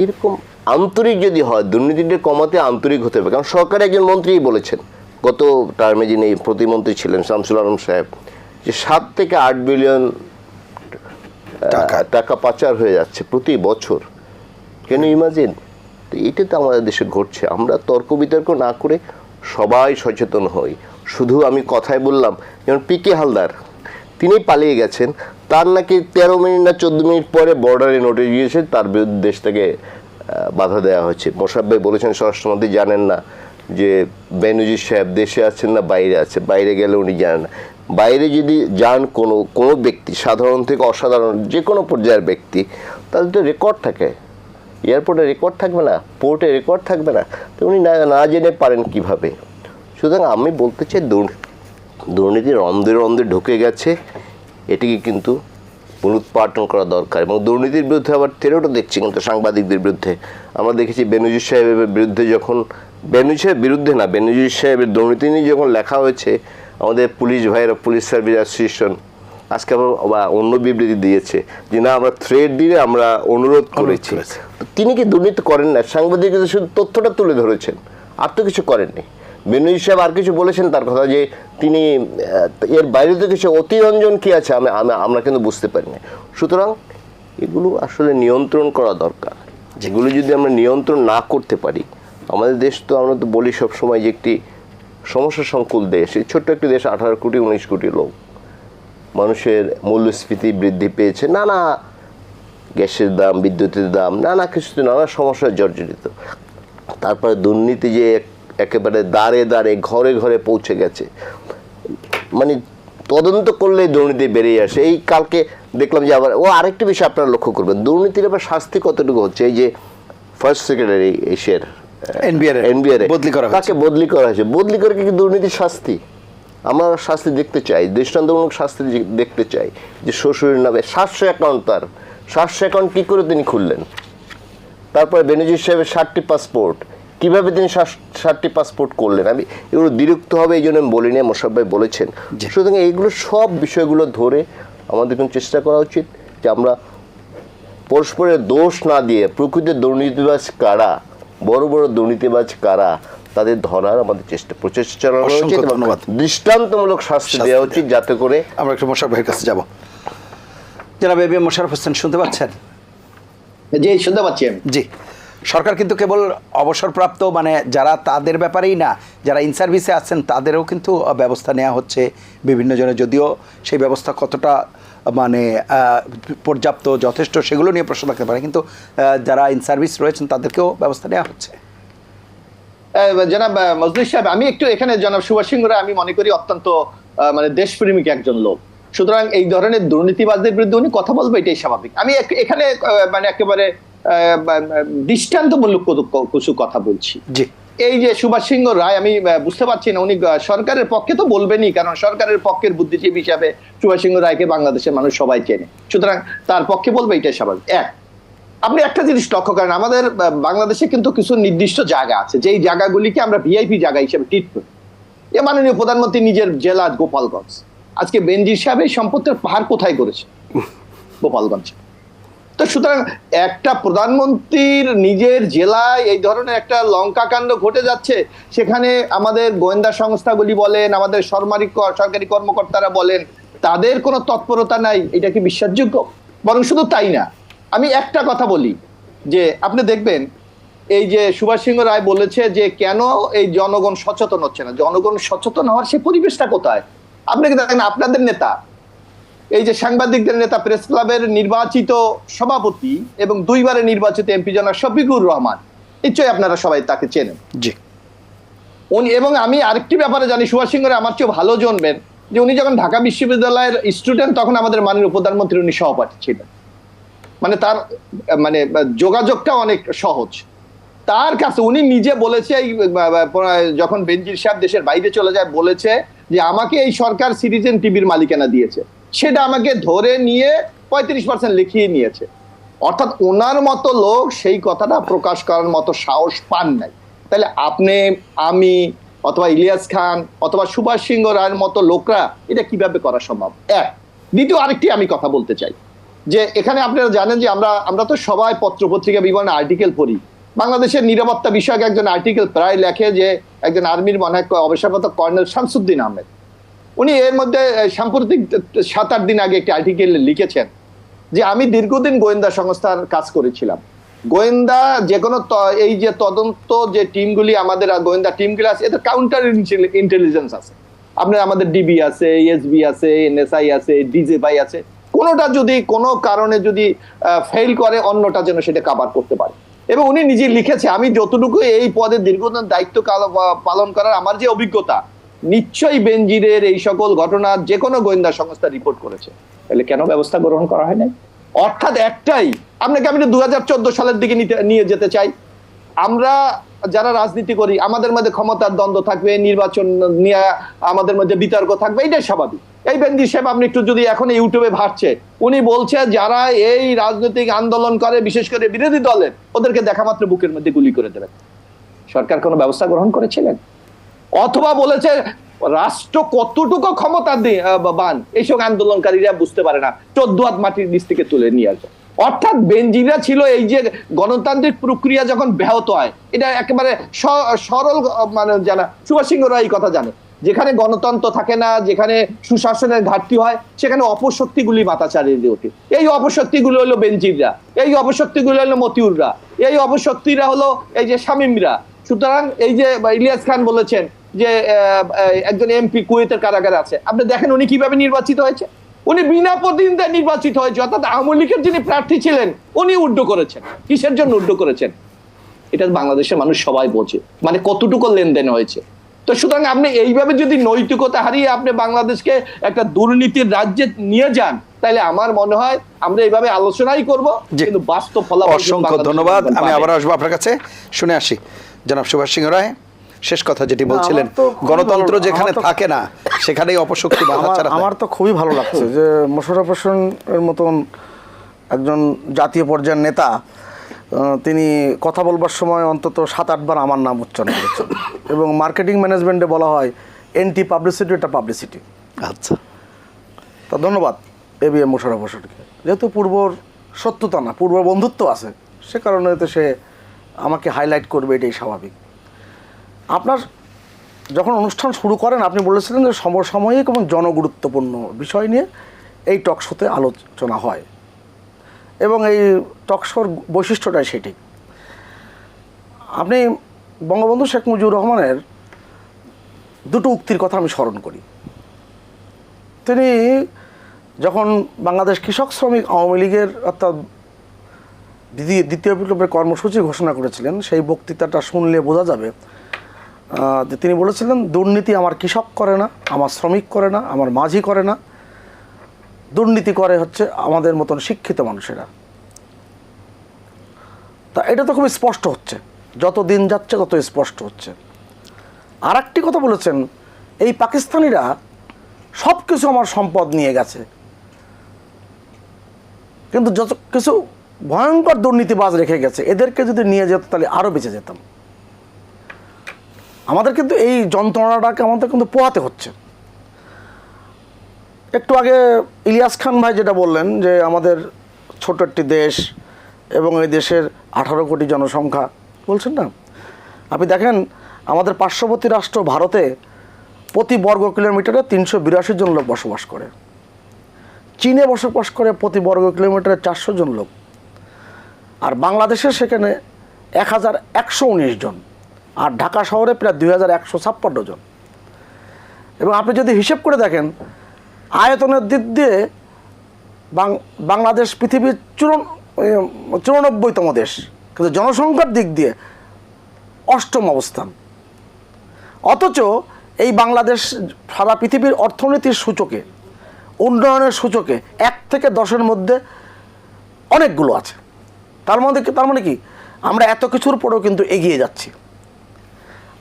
এরকম আন্তরিক যদি হয়, দুর্নীতিটা কমাতে আন্তরিক হতে হবে। কারণ সরকার একজন মন্ত্রীই বলেছেন, গত টার্মে যিনি প্রতিমন্ত্রী ছিলেন শামসুল আলম সাহেব, যে 7 থেকে 8 বিলিয়ন টাকা পাচার হয়ে যাচ্ছে প্রতি বছর। কেন ইমাজিন? তো এটা তো আমাদের দেশে ঘটছে। আমরা তর্ক বিতর্ক না করে সবাই সচেতন হই। শুধু আমি কথায় বললাম, যেমন পিকে হালদার, তিনি পালিয়ে গেছেন, তার নাকি 13 মিনিট না 14 মিনিট পরে বর্ডারে নোটিশ গিয়েছে, তার বিরুদ্ধে দেশ থেকে বাধা দেওয়া হয়েছে। মোশাররফ ভাই বলেছেন স্বরাষ্ট্রমন্ত্রী জানেন না যে বেনজির সাহেব দেশে আছেন না বাইরে আছে, বাইরে গেলে উনি জানেন না। বাইরে যদি যান কোনো ব্যক্তি, সাধারণ থেকে অসাধারণ যে কোনো পর্যায়ের ব্যক্তি, তাদের তো রেকর্ড থাকে। এয়ারপোর্টে রেকর্ড থাকবে না, পোর্টে রেকর্ড থাকবে না, তো উনি না জেনে পারেন কিভাবে? সুতরাং আমি বলতে চাই দুর্নীতি রন্ধে রন্ধে ঢুকে গেছে, এটিকে কিন্তু পুনরুৎপাদন করা দরকার। এবং দুর্নীতির বিরুদ্ধে আবার তেরোটা দেখছি কিন্তু সাংবাদিকদের বিরুদ্ধে। আমরা দেখেছি বেনজির সাহেবের বিরুদ্ধে, যখন বেনজির সাহেবের বিরুদ্ধে না, বেনজির সাহেবের দুর্নীতি নিয়ে যখন লেখা হয়েছে, আমাদের পুলিশ ভাইয়েরা, পুলিশ সার্ভিস অ্যাসোসিয়েশন আজকে আবার অন্য বিবৃতি দিয়েছে যে না, আমরা থ্রেড দিয়ে আমরা অনুরোধ করেছি। তিনি কি দুর্নীতি করেন না? সাংবাদিকদের শুধু তথ্যটা তুলে ধরেছেন, আর তো কিছু করেননি। বেনজির সাহেব আর কিছু বলেছেন তার কথা, যে তিনি এর বাইরে তো কিছু অতিরঞ্জন কি আছে আমরা কিন্তু বুঝতে পারি না। সুতরাং এগুলো আসলে নিয়ন্ত্রণ করা দরকার। যেগুলো যদি আমরা নিয়ন্ত্রণ না করতে পারি, আমাদের দেশ তো, আমরা তো বলি সবসময় যে একটি সমস্যা সংকুল দেশ। এই ছোট্ট একটি দেশ, 18 কোটি 19 কোটি লোক, মানুষের মূল্যস্ফীতি বৃদ্ধি পেয়েছে, নানা গ্যাসের দাম, বিদ্যুতের দাম, নানা কিছুতে নানা সমস্যায় জর্জরিত। তারপরে দুর্নীতি যে একেবারে দাঁড়ে দাঁড়ে ঘরে ঘরে পৌঁছে গেছে, মানে তদন্ত করলে দুর্নীতি বেরিয়ে আসে। এই কালকে দেখলাম যে আবার আরেকটি বিষয় আপনারা লক্ষ্য করবেন, দুর্নীতির আবার শাস্তি কতটুকু হচ্ছে। এই যে ফার্স্ট সেক্রেটারি এশিয়ার এনবিআর তাকে বদলি করা হয়েছে, বদলি করে কি দুর্নীতির শাস্তি? আমরা শাস্তি দেখতে চাই, দৃষ্টান্তমূলক শাস্তি দেখতে চাই। যে শ্বশুরের নামে 700 অ্যাকাউন্ট, তার 700 অ্যাকাউন্ট কী করে তিনি খুললেন? তারপরে বেনজির সাহেবের 7টি পাসপোর্ট, কীভাবে তিনি 7টি পাসপোর্ট করলেন? আমি এগুলো বিরক্ত হবে এই জন্য আমি বলিনি, মোশাররফ ভাই বলেছেন। সুতরাং এইগুলো সব বিষয়গুলো ধরে আমাদের কিন্তু চেষ্টা করা উচিত যে আমরা পরস্পরের দোষ না দিয়ে প্রকৃত দুর্নীতিবাজ কারা, বড় বড় দুর্নীতিবাজ কারা, তাদের ধরার আমাদের প্রচেষ্টা চালানো উচিত, দৃষ্টান্তমূলক শাস্তি দেওয়া উচিত, যাতে করে আমরা একটু মোশাররফ ভাইয়ের কাছে যাব। জনাব A B M Mosharraf Hossain, শুনতে পাচ্ছেন? জি, শুনতে পাচ্ছি আমি। জি, সরকার কিন্তু কেবল অবসরপ্রাপ্ত মানে যারা, তাদের ব্যাপারেই না, যারা ইন সার্ভিসে আছেন তাদেরও কিন্তু ব্যবস্থা নেওয়া হচ্ছে বিভিন্ন জনের, যদিও সেই ব্যবস্থা কতটা মানে পর্যাপ্ত, যথেষ্ট, সেগুলো নিয়ে প্রশ্ন থাকতে পারে, কিন্তু যারা ইন সার্ভিস রয়েছেন তাদেরকেও ব্যবস্থা নেওয়া হচ্ছে। জনাব মজলিস সাহেব, আমি একটু এখানে জনাব সুভাষ সিংহ রায় আমি মনে করি অত্যন্ত মানে দেশপ্রেমিক একজন লোক। সুতরাং এই ধরনের দুর্নীতিবাজদের বিরুদ্ধে উনি কথা বলবে, এটাই স্বাভাবিক। আমি এখানে মানে একেবারে দৃষ্টান্তমূলক কিছু কথা বলছি। জি, এই যে সুভাষ সিংহ রায়, আমি বুঝতে পারছি না উনি সরকারের পক্ষে তো বলবেনই, কারণ সরকারের পক্ষের বুদ্ধিজীবী হিসাবে সুভাষ সিংহ রায়কে বাংলাদেশের মানুষ সবাই চেনে, সুতরাং তার পক্ষে বলবে, এটাই স্বাভাবিক। আপনি একটা জিনিস লক্ষ্য করেন, আমাদের বাংলাদেশে কিন্তু কিছু নির্দিষ্ট জায়গা আছে, যেই জায়গাগুলিকে আমরা ভিআইপি জায়গা হিসেবে ট্রিট করি। এ মাননীয় প্রধানমন্ত্রী নিজের জেলা গোপালগঞ্জ, আজকে বেনজির সাহেব এই সম্পত্তির পাহাড় কোথায় করেছে? গোপালগঞ্জ। তো সুতরাং একটা প্রধানমন্ত্রীর নিজের জেলায় এই ধরনের একটা লঙ্কাকাণ্ড ঘটে যাচ্ছে, সেখানে আমাদের গোয়েন্দা সংস্থাগুলি বলেন, আমাদের সরকারি কর্মকর্তারা বলেন, তাদের কোনো তৎপরতা নাই। এটা কি বিশ্বাসযোগ্য? বরং শুধু তাই না, আমি একটা কথা বলি যে আপনি দেখবেন এই যে সুভাষ সিংহ রায় বলেছে যে কেন এই জনগণ সচেতন হচ্ছে না, জনগণ সচেতন হওয়ার সেই পরিবেশটা কোথায়? আপনি দেখেন আপনাদের নেতা, এই যে সাংবাদিকদের নেতা, প্রেস ক্লাবের নির্বাচিত সভাপতি এবং 2বারের নির্বাচিত এমপি জনাব শফিকুর রহমান, নিশ্চয়ই আপনারা সবাই তাকে চেনেন। জি, উনি, এবং আমি আরেকটি ব্যাপারে জানি, সুভাষ সিংহ রায় আমার চেয়ে ভালো জানবেন যে উনি যখন ঢাকা বিশ্ববিদ্যালয়ের স্টুডেন্ট, তখন আমাদের মাননীয় প্রধানমন্ত্রী উনি সহপাঠী ছিলেন, মানে তার মানে যোগাযোগটা অনেক সহজ। তার কাছে উনি নিজে বলেছে, যখন বেনজির সাহেব দেশের বাইরে চলে যায়, বলেছে যে আমাকে এই সরকার সিটিজেন টিভির মালিকানা দিয়েছে, সেটা আমাকে ধরে নিয়ে 35% লিখিয়ে নিয়েছে। অর্থাৎ ওনার মতো লোক সেই কথাটা প্রকাশ করার মতো সাহস পান নাই। তাহলে আপনি, আমি, অথবা ইলিয়াস খান, অথবা সুভাষ সিংহ রায়ের মতো লোকরা এটা কিভাবে করা সম্ভব? দ্বিতীয় আরেকটি আমি কথা বলতে চাই যে এখানে আপনারা জানেন যে আমরা তো সবাই পত্রপত্রিকা বিভিন্ন আর্টিকেল পড়ি। বাংলাদেশের নিরাপত্তা বিষয়ক একজন আর্টিকেল প্রায় লেখে যে একজন আর্মির মনে হয় অবসরপ্রাপ্ত কর্নেল শামসুদ্দিন আহমেদ, উনি এর মধ্যে সাম্প্রতিক 7-8 দিন আগে একটি আর্টিকেল লিখেছেন যে আমি দীর্ঘদিন গোয়েন্দা সংস্থার কাজ করেছিলাম। গোয়েন্দা যে কোনো এই যে তদন্ত যে টিমগুলি, আমাদের গোয়েন্দা টিমগুলি আছে, এদের কাউন্টার ইন্টেলিজেন্স আছে। আপনার আমাদের ডিবি আছে, এসবি আছে, এনএসআই আছে, ডিজিএফআই আছে। কোনোটা যদি কোনো কারণে যদি ফেল করে, অন্যটা যেন সেটা কভার করতে পারে। এবং উনি নিজে লিখেছে, আমি যতটুকু এই পদে দীর্ঘদিন দায়িত্ব পালন করার আমার যে অভিজ্ঞতা, নিশ্চয়ই বেনজিরের এই সকল ঘটনা যে কোনো গোয়েন্দা সংস্থা রিপোর্ট করেছে, তাহলে কেন ব্যবস্থা গ্রহণ করা হয় নাই? অর্থাৎ একটাই, আপনাকে আমি 2014 সালের দিকে নিয়ে যেতে চাই। আমরা যারা রাজনীতি করি আমাদের মধ্যে ক্ষমতার দ্বন্দ্ব থাকবে, নির্বাচন নিয়ে আমাদের মধ্যে বিতর্ক থাকবে, এটাই স্বাভাবিক। এই বেনজির সাহেব আপনি একটু যদি এখন ইউটিউবে ভাসছে, উনি বলছে যারা এই রাজনৈতিক আন্দোলন করে বিশেষ করে বিরোধী দলের, ওদেরকে দেখা মাত্র বুকের মধ্যে গুলি করে দেবেন। সরকার কোনো ব্যবস্থা গ্রহণ করেছিলেন? অথবা বলেছে রাষ্ট্র কতটুকু ক্ষমতা বান এইসব আন্দোলনকারীরা বুঝতে পারে না, 14 হাত মাটির নিচ থেকে তুলে নিয়ে আসবে। অর্থাৎ বেনজিরা ছিল এই যে গণতান্ত্রিক প্রক্রিয়া যখন ব্যাহত হয়, এটা একেবারে সরল মানে জানা, সুভাষ সিংহ রায় এই কথা জানে, যেখানে গণতন্ত্র থাকে না, যেখানে সুশাসনের ঘাটতি হয়, সেখানে অপশক্তিগুলি মাথা চাড়িয়ে দিয়ে ওঠে। এই অপশক্তিগুলো হলো বেনজিররা, এই অপশক্তিগুলো হলো মতিউররা, এই অপশক্তিরা হলো এই যে শামীমরা। সুতরাং এই যে ইলিয়াস খান বলেছেন যে একজন এমপি কুয়েতের কারাগারে আছে, আপনি দেখেন উনি কিভাবে নির্বাচিত হয়েছে। উনি বিনা প্রতিদ্বন্দ্বিতায় নির্বাচিত হয়েছে, অর্থাৎ আওয়ামী লীগের যিনি প্রার্থী ছিলেন উনি উড্ড করেছেন। কিসের জন্য উড্ড করেছেন? এটা বাংলাদেশের মানুষ সবাই বোঝে, মানে কতটুকু লেনদেন হয়েছে। তো সুতরাং আপনি এইভাবে যদি নৈতিকতা হারিয়ে আপনি বাংলাদেশকে একটা দুর্নীতির রাজ্যে নিয়ে যান, তাহলে আমার মনে হয় আমরা এইভাবে আলোচনাই করব, কিন্তু বাস্তব ফলাফল। অসংখ্য ধন্যবাদ। আমি আবার আসবো আপনার কাছে, শুনে আসি জনাব সুভাষ সিংহ রায়, শেষ কথা যেটি বলছিলেন, গণতন্ত্র যেখানে থাকে না সেখানেই অপশক্তি বাঁধাচারা। আমার তো খুবই ভালো লাগছে যে মোশাররফ হোসেনের মতন একজন জাতীয় পর্যায়ের নেতা, তিনি কথা বলবার সময় অন্তত 7-8 বার আমার নাম উচ্চারণ করেছেন। এবং মার্কেটিং ম্যানেজমেন্টে বলা হয় এন্টি পাবলিসিটি এটা পাবলিসিটি। আচ্ছা, তো ধন্যবাদ ABM মোশাররফ হোসেনকে। যেহেতু পূর্বর সত্যতা না, পূর্ব বন্ধুত্ব আছে, সে কারণে তো সে আমাকে হাইলাইট করবে, এটাই স্বাভাবিক। আপনার যখন অনুষ্ঠান শুরু করেন আপনি বলেছিলেন যে সমসাময়িক এবং জনগুরুত্বপূর্ণ বিষয় নিয়ে এই টক শোতে আলোচনা হয়, এবং এই টক শোর বৈশিষ্ট্যটাই সেটি। আপনি বঙ্গবন্ধু শেখ মুজিবুর রহমানের দুটো উক্তির কথা আমি স্মরণ করি। তিনি যখন বাংলাদেশ কৃষক শ্রমিক আওয়ামী লীগের অর্থাৎ দ্বিতীয় বিপ্লবের কর্মসূচি ঘোষণা করেছিলেন, সেই বক্তৃতাটা শুনলে বোঝা যাবে যে তিনি বলেছিলেন দুর্নীতি আমার কৃষক করে না, আমার শ্রমিক করে না, আমার মাঝি করে না, দুর্নীতি করে হচ্ছে আমাদের মতন শিক্ষিত মানুষেরা। তা এটা তো খুব স্পষ্ট হচ্ছে, যত দিন যাচ্ছে তত স্পষ্ট হচ্ছে। আর একটি কথা বলেছেন, এই পাকিস্তানিরা সব কিছু আমার সম্পদ নিয়ে গেছে, কিন্তু যত কিছু ভয়ঙ্কর দুর্নীতিবাজ রেখে গেছে, এদেরকে যদি নিয়ে যেত তাহলে আরও বেঁচে যেতাম। আমাদের কিন্তু এই যন্ত্রণাটাকে আমাদের কিন্তু পোহাতে হচ্ছে। একটু আগে ইলিয়াস খান ভাই যেটা বললেন যে আমাদের ছোট একটি দেশ এবং এই দেশের 18 কোটি জনসংখ্যা বলছেন না, আপনি দেখেন আমাদের পার্শ্ববর্তী রাষ্ট্র ভারতে প্রতি বর্গ কিলোমিটারে 382 জন লোক বসবাস করে, চীনে বসবাস করে প্রতি বর্গ কিলোমিটারে 400 জন লোক, আর বাংলাদেশে সেখানে 1119 জন, আর ঢাকা শহরে প্রায় 2156 জন। এবং আপনি যদি হিসেব করে দেখেন আয়তনের দিক দিয়ে বাংলাদেশ পৃথিবীর 94তম দেশ, কিন্তু জনসংখ্যার দিক দিয়ে 8ম অবস্থান। অথচ এই বাংলাদেশ সারা পৃথিবীর অর্থনীতির সূচকে, উন্নয়নের সূচকে 1 থেকে 10-এর মধ্যে অনেকগুলো আছে। তার মানে কি আমরা এত কিছুর পরেও কিন্তু এগিয়ে যাচ্ছি।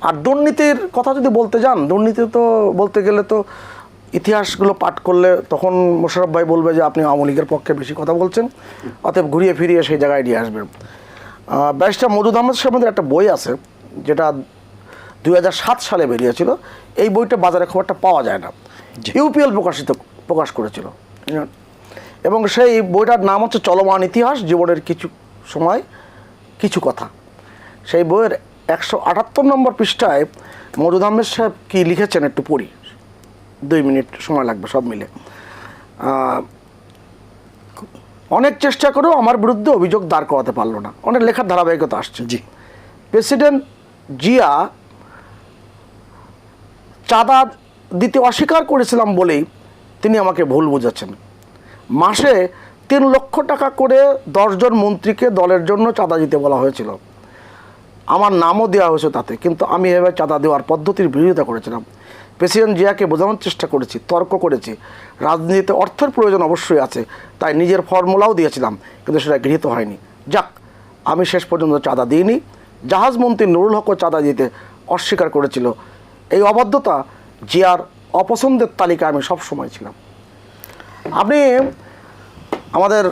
আর দুর্নীতির কথা যদি বলতে যান, দুর্নীতি তো বলতে গেলে তো ইতিহাসগুলো পাঠ করলে তখন মোশাররফ ভাই বলবে যে আপনি আওয়ামী লীগের পক্ষে বেশি কথা বলছেন, অতএব ঘুরিয়ে ফিরিয়ে সেই জায়গায় নিয়ে আসবেন। ব্যারিস্টার মওদুদ আহমদ সাহেবের একটা বই আছে যেটা 2007 সালে বেরিয়েছিল, এই বইটা বাজারে খুব একটা পাওয়া যায় না, UPL প্রকাশ করেছিল, এবং সেই বইটার নাম হচ্ছে চলমান ইতিহাস, জীবনের কিছু সময় কিছু কথা। সেই বইয়ের 178 নম্বর পৃষ্ঠায় মওদুদ আহমেদ সাহেব কী লিখেছেন একটু পড়ি, 2 মিনিট সময় লাগবে সব মিলে। অনেক চেষ্টা করেও আমার বিরুদ্ধে অভিযোগ দাঁড় করাতে পারলো না, অনেক লেখার ধারাবাহিকতা আসছে। জি, প্রেসিডেন্ট জিয়া চাঁদা দিতে অস্বীকার করেছিলাম বলেই তিনি আমাকে ভুল বুঝাচ্ছেন। মাসে 3 লক্ষ টাকা করে 10 জন মন্ত্রীকে দলের জন্য চাঁদা দিতে বলা হয়েছিল, আমার নামও দেওয়া হয়েছে তাতে, কিন্তু আমি এভাবে চাঁদা দেওয়ার পদ্ধতির বিরোধিতা করেছিলাম। প্রেসিডেন্ট জিয়াকে বোঝানোর চেষ্টা করেছি, তর্ক করেছি, রাজনীতিতে অর্থের প্রয়োজন অবশ্যই আছে, তাই নিজের ফর্মুলাও দিয়েছিলাম, কিন্তু সেটা গৃহীত হয়নি। যাক, আমি শেষ পর্যন্ত চাঁদা দিইনি। জাহাজমন্ত্রী নুরুল হকও চাঁদা দিতে অস্বীকার করেছিল। এই অবাধ্যতা জিয়ার অপছন্দের তালিকায় আমি সব সময় ছিলাম। আপনি আমাদের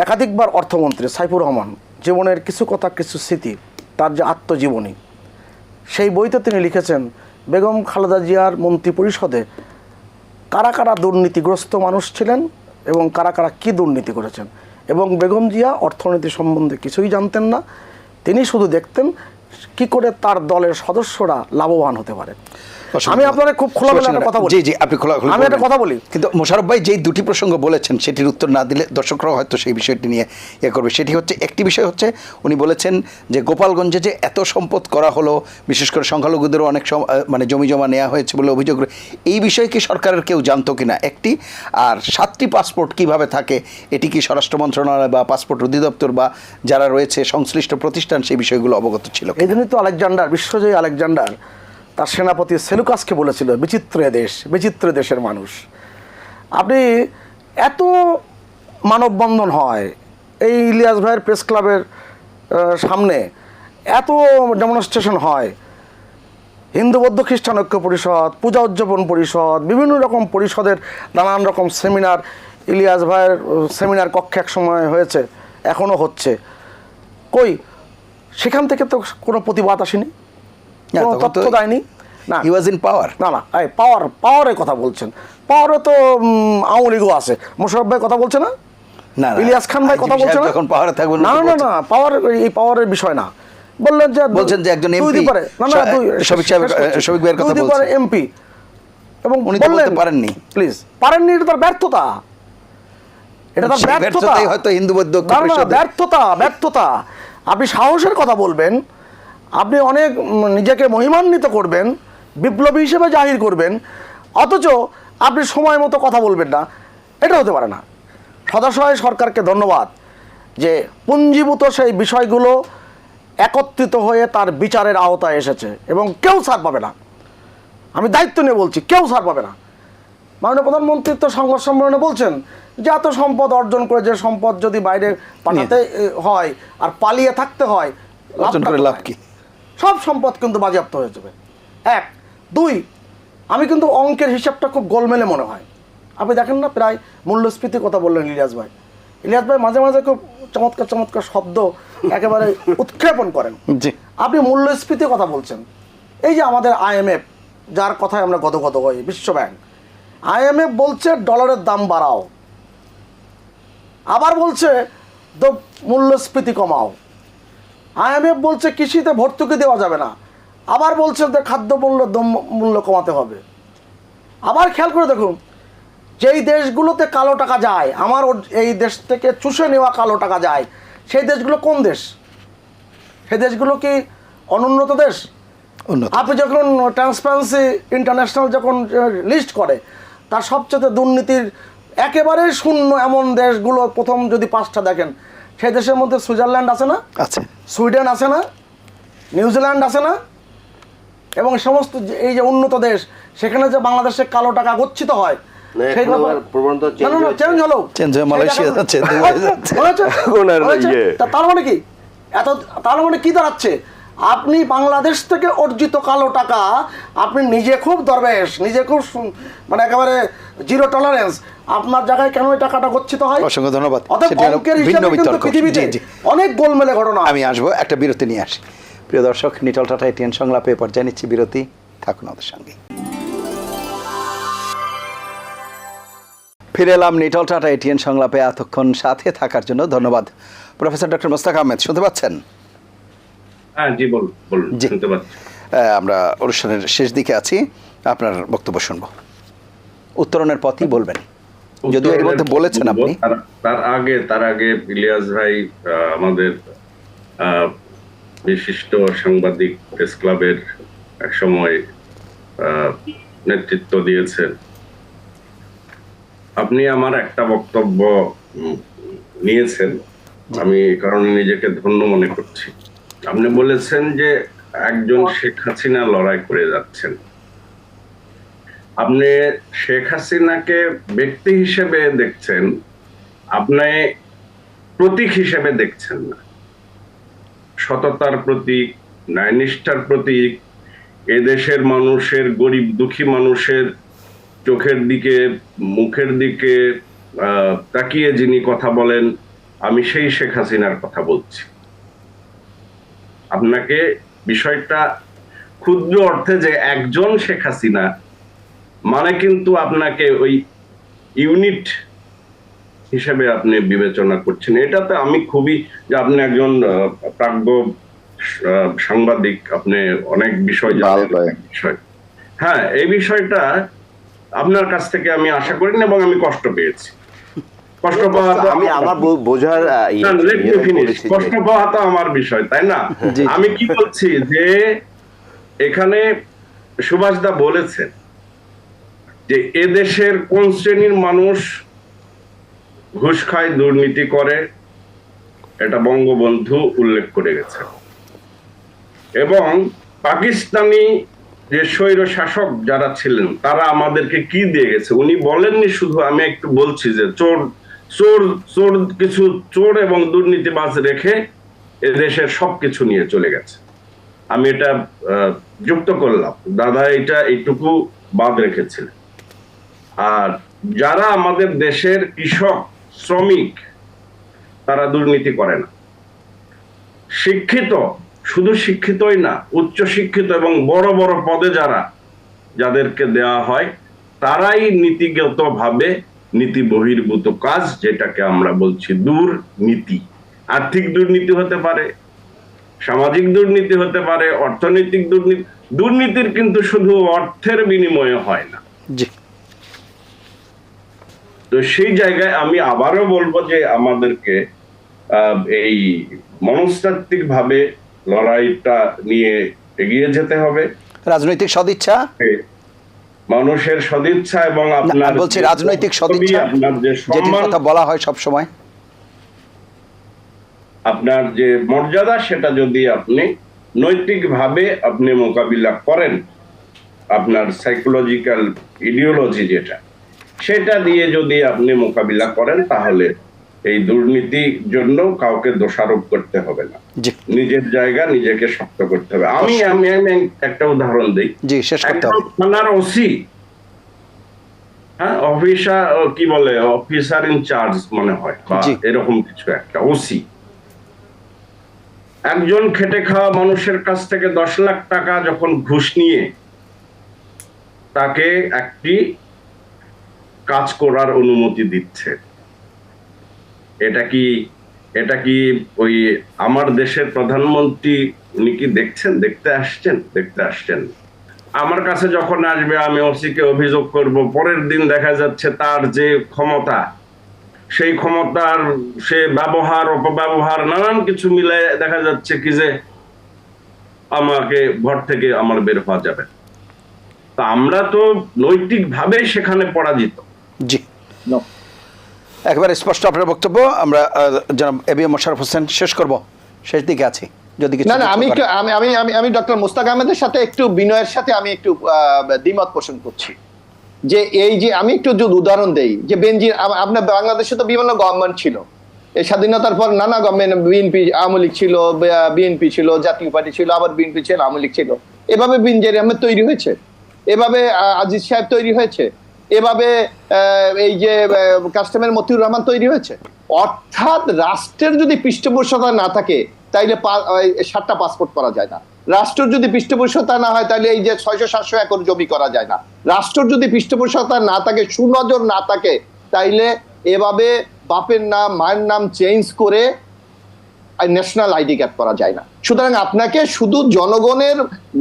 একাধিকবার অর্থমন্ত্রী সাইফুর রহমান জীবনের কিছু কথা কিছু স্মৃতি, তার যে আত্মজীবনী, সেই বইতে তিনি লিখেছেন বেগম খালেদা জিয়ার মন্ত্রী পরিষদে কারা কারা দুর্নীতিগ্রস্ত মানুষ ছিলেন এবং কারা কারা কী দুর্নীতি করেছেন। এবং বেগম জিয়া অর্থনীতি সম্বন্ধে কিছুই জানতেন না, তিনি শুধু দেখতেন কি করে তার দলের সদস্যরা লাভবান হতে পারে। আমি আপনাকে খুব খোলামেলা একটা কথা বলি। জি জি, আপনি খোলাখুলি আমি একটা কথা বলি। কিন্তু মোশাররফ ভাই যেই দুটি প্রসঙ্গ বলেছেন সেটির উত্তর না দিলে দর্শকরাও হয়তো সেই বিষয়টি নিয়ে করবে। সেটি হচ্ছে, একটি বিষয় হচ্ছে উনি বলেছেন যে গোপালগঞ্জে যে এত সম্পদ করা হলো, বিশেষ করে সংখ্যালঘুদেরও অনেক মানে জমি জমা নেওয়া হয়েছে বলে অভিযোগ, এই বিষয়ে কি সরকারের কেউ জানতো কিনা একটি, আর 7টি পাসপোর্ট কিভাবে থাকে এটি কি স্বরাষ্ট্র মন্ত্রণালয় বা পাসপোর্ট অধিদপ্তর বা যারা রয়েছে সংশ্লিষ্ট প্রতিষ্ঠান সেই বিষয়গুলো অবগত ছিল? এই জন্যই তো আলেকজান্ডার, বিশ্বজয়ী আলেকজান্ডার তার সেনাপতি সেলুকাসকে বলেছিল বিচিত্র দেশ, বিচিত্র দেশের মানুষ। আপনি এত মানববন্ধন হয় এই ইলিয়াস ভাইয়ের প্রেস ক্লাবের সামনে, এত ডেমনস্ট্রেশন হয়, হিন্দু বৌদ্ধ খ্রিস্টান ঐক্য পরিষদ, পূজা উদযাপন পরিষদ, বিভিন্ন রকম পরিষদের নানান রকম সেমিনার, ইলিয়াস ভাইয়ের সেমিনার কক্ষে এক সময় হয়েছে, এখনও হচ্ছে, কই সেখান থেকে তো কোনো প্রতিবাদ আসেনি, কোনো তথ্য দেয়নি। না, হি ওয়াজ ইন পাওয়ার। না না, এই পাওয়ারের কথা বলছেন, পাওয়ারে তো আওয়ামী লীগও আছে। মোশাররফ ভাই কথা বলছে না, না ইলিয়াস খান ভাই কথা বলছে না, যখন পাওয়ারে থাকবেন। না না না, পাওয়ার, এই পাওয়ারের বিষয় না। বললেন যে বলছেন যে একজন এমপি, শফিক ভাইয়ের কথা বলছেন, এমপি, এবং উনি তো বলতে পারেননি। প্লিজ, পারেননি, এটা তার ব্যর্থতা, এটা তার ব্যর্থতা, হয়তো হিন্দু বৌদ্ধ ব্যর্থতা। আপনি সাহসের কথা বলবেন, আপনি অনেক নিজেকে মহিমান্বিত করবেন, বিপ্লবী হিসেবে জাহির করবেন, অথচ আপনি সময় মতো কথা বলবেন না, এটা হতে পারে না। সদাশয় সরকারকে ধন্যবাদ যে পুঞ্জীভূত সেই বিষয়গুলো একত্রিত হয়ে তার বিচারের আওতায় এসেছে এবং কেউ ছাড় পাবে না। আমি দায়িত্ব নিয়ে বলছি, কেউ ছাড় পাবে না। মাননীয় প্রধানমন্ত্রী তো সংবাদ সম্মেলনে বলছেন যে এত সম্পদ অর্জন করে, যে সম্পদ যদি বাইরে পাঠাতে হয় আর পালিয়ে থাকতে হয়, অর্জন করে লাভ কি? সব সম্পদ কিন্তু বাজেয়াপ্ত হয়ে যাবে। 1, 2, আমি কিন্তু অঙ্কের হিসাবটা খুব গোলমেলে মনে হয়। আপনি দেখেন না, প্রায় মূল্যস্ফীতির কথা বললেন ইলিয়াস ভাই। ইলিয়াস ভাই মাঝে মাঝে খুব চমৎকার চমৎকার শব্দ একেবারে উৎক্ষেপণ করেন। আপনি মূল্যস্ফীতির কথা বলছেন, এই যে আমাদের IMF, যার কথায় আমরা গদগদ হই, বিশ্ব ব্যাংক, IMF বলছে ডলারের দাম বাড়াও, আবার বলছে মূল্যস্ফীতি কমাও। IMF বলছে কৃষিতে ভর্তুকি দেওয়া যাবে না, আবার বলছে যে খাদ্য মূল্য কমাতে হবে। আবার খেয়াল করে দেখুন, যেই দেশগুলোতে কালো টাকা যায়, আমার এই দেশ থেকে চুষে নেওয়া কালো টাকা যায়, সেই দেশগুলো কোন দেশ? সেই দেশগুলো কি অনুন্নত দেশ? আপনি যখন ট্রান্সপারেন্সি ইন্টারন্যাশনাল যখন লিস্ট করে, তার সবচেয়ে দুর্নীতির একেবারে শূন্য এমন দেশগুলো প্রথম যদি 5টা দেখেন, সেই দেশের মধ্যে সুইজারল্যান্ড আছে না, আছে, সুইডেন আছে না, নিউজিল্যান্ড আছে না, এবং সমস্ত এই যে উন্নত দেশ, সেখানে যে বাংলাদেশে কালো টাকা গচ্ছিত হয়, তার মানে কি দাঁড়াচ্ছে? আপনি বাংলাদেশ থেকে অর্জিত কালো টাকা, আপনি নিজে খুব দরবেশ, নিজে খুব মানে একেবারে জিরো টলারেন্স, আপনার জায়গায় কেন এই টাকাটা গচ্ছিত হয়? অসংখ্য ধন্যবাদ। পৃথিবীতে অনেক গোলমেলে ঘটনা। আমি আসবো, একটা বিরতি নিয়ে আসি। প্রিয় দর্শক, নিটল টাটা এটিএন সংলাপে পর্যায়ে নিচ্ছি বিরতি, থাকুন আমাদের সঙ্গে। ফিরে এলাম নিটল টাটা এটিএন সংলাপে। এতক্ষণ সাথে থাকার জন্য ধন্যবাদ। প্রফেসর ডক্টর মোস্তাক আহমেদ, শুনতে পাচ্ছেন? হ্যাঁ জি, বলুন। শুনতে পাচ্ছি। আমরা অনুষ্ঠানের শেষ দিকে আছি, আপনার বক্তব্য শুনবো। উত্তরণের পথই বলবেন, যদিও এর মধ্যে বলেছেন আপনি। তার আগে ইলিয়াস ভাই আমাদের বিশিষ্ট সাংবাদিক প্রেস ক্লাবের এক সময় নেতৃত্ব দিয়েছেন। আপনি আমার একটা বক্তব্য নিয়েছেন, আমি কারণ নিজেকে ধন্য মনে করছি। আপনি বলেছেন যে একজন শেখ হাসিনা লড়াই করে যাচ্ছেন, আপনি শেখ হাসিনাকে ব্যক্তি হিসেবে দেখছেন, আপনি প্রতীক হিসেবে দেখছেন না। সততার প্রতীক, ন্যায়নিষ্ঠার প্রতীক, এদেশের মানুষের, গরিব দুঃখী মানুষের চোখের দিকে, মুখের দিকে তাকিয়ে যিনি কথা বলেন, আমি সেই শেখ হাসিনার কথা বলছি। আপনাকে বিষয়টা ক্ষুদ্র অর্থে যে একজন শেখ হাসিনা মানে কিন্তু আপনাকে ওই ইউনিট হিসেবে আপনি বিবেচনা করছেন। এটাতে আমি খুবই, যে আপনি একজন প্রাজ্ঞ সাংবাদিক, আপনি অনেক বিষয় জানেন। হ্যাঁ, এই বিষয়টা আপনার কাছ থেকে আমি আশা করিনি এবং আমি কষ্ট পেয়েছি। কষ্ট পাওয়া তো আমি আমার বোঝার কষ্ট পাওয়া তো আমার বিষয়, তাই না? আমি কি বলছি যে এখানে সুভাষদা বলেছেন যে এদেশের কোন শ্রেণীর মানুষ ঘুষ খায়, দুর্নীতি করে, এটা বঙ্গবন্ধু উল্লেখ করে গেছে। এবং পাকিস্তানি যে স্বৈর শাসক যারা ছিলেন তারা আমাদেরকে কি দিয়ে গেছে উনি বলেননি শুধু, আমি একটু বলছি যে চোর চোর চোর কিছু চোর এবং দুর্নীতিবাজ রেখে এদেশের সবকিছু নিয়ে চলে গেছে। আমি এটা যুক্ত করলাম, দাদা এটা এইটুকু বাদ রেখেছিলেন। আর যারা আমাদের দেশের কৃষক, শ্রমিক, তারা দুর্নীতি করে না। শিক্ষিত, শুধু শিক্ষিতই না, উচ্চ শিক্ষিত এবং বড় বড় পদে যাদেরকে দেওয়া হয় তারাই নীতিগতভাবে নীতি বহির্ভূত কাজ, যেটাকে আমরা বলছি দুর্নীতি। আর্থিক দুর্নীতি হতে পারে, সামাজিক দুর্নীতি হতে পারে, অর্থনৈতিক দুর্নীতি। দুর্নীতির কিন্তু শুধু অর্থের বিনিময়ে হয় না। তো সেই জায়গায় আমি আবারও বলবো যে আমাদেরকে এই মনস্তাত্ত্বিক ভাবে লড়াইটা নিয়ে এগিয়ে যেতে হবে। রাজনৈতিক সদিচ্ছা, মানুষের সদিচ্ছা এবং আপনার বলছি রাজনৈতিক সদিচ্ছা, যেটির কথা বলা হয় সব সময়, আপনার যে মর্যাদা, সেটা যদি আপনি নৈতিকভাবে আপনি মোকাবিলা করেন, আপনার সাইকোলজিক্যাল ইডিওলজি যেটা, সেটা দিয়ে যদি আপনি মোকাবিলা করেন, তাহলে এই দুর্নীতির জন্য কাউকে দোষারোপ করতে হবে না, নিজের জায়গা নিজেকে শক্ত করতে হবে। আমি একটা উদাহরণ দিই। থানার ওসি, হ্যাঁ, অফিসার কি বলে, অফিসার ইন চার্জ মনে হয়, এরকম কিছু একটা, ওসি একজন খেটে খাওয়া মানুষের কাছ থেকে 10 লাখ টাকা যখন ঘুষ নিয়ে তাকে একটি কাজ করার অনুমতি দিচ্ছে, এটা কি ওই আমার দেশের প্রধানমন্ত্রী উনি কি দেখতে আসছেন? আমার কাছে যখন আসবে আমি ওসিকে অভিযোগ করব, পরের দিন দেখা যাচ্ছে তার যে ক্ষমতা, সেই ক্ষমতার সে ব্যবহার, অপব্যবহার, নানান কিছু মিলে দেখা যাচ্ছে কি যে আমাকে ঘর থেকে আমার বের হওয়া যাবে। তা আমরা তো নৈতিকভাবে সেখানে পরাজিত। জি, একবার স্পষ্ট আপনার বক্তব্য। আমরা জনাব এবিএম মোশাররফ হোসেন শেষ করব, শেষ দিকে আছি। যদি কিছু না, আমি ডক্টর মোস্তাক আহমেদের সাথে একটু বিনয়ের সাথে আমি একটু দ্বিমত পোষণ করছি। যে এই যে আমি একটু যদি উদাহরণ দেই, যে বেনজির, আপনার বাংলাদেশে তো বিভিন্ন গভর্নমেন্ট ছিল, এই স্বাধীনতার পর নানা গভর্নমেন্ট, বিএনপি আওয়ামী লীগ ছিল, বিএনপি ছিল, জাতীয় পার্টি ছিল, আবার বিএনপি ছিল, আওয়ামী লীগ ছিল। এভাবে বেনজির আহমেদ তৈরি হয়েছে, এভাবে আজিজ সাহেব তৈরি হয়েছে, এভাবে এই যে কাস্টমের মতিউর রহমান তৈরি হয়েছে। অর্থাৎ রাষ্ট্রের যদি পৃষ্ঠপোষকতা না থাকে তাইলে 7টা পাসপোর্ট করা যায় না। রাষ্ট্রের যদি পৃষ্ঠপোষকতা না হয় তাহলে এই যে 600-700 একর জমি করা যায় না। রাষ্ট্রের যদি পৃষ্ঠপোষকতা না থাকে, সুনজর না থাকে, তাইলে এভাবে বাপের নাম, মায়ের নাম চেঞ্জ করে ন্যাশনাল আইডি কার্ড করা যায় না। সুতরাং আপনাকে শুধু জনগণের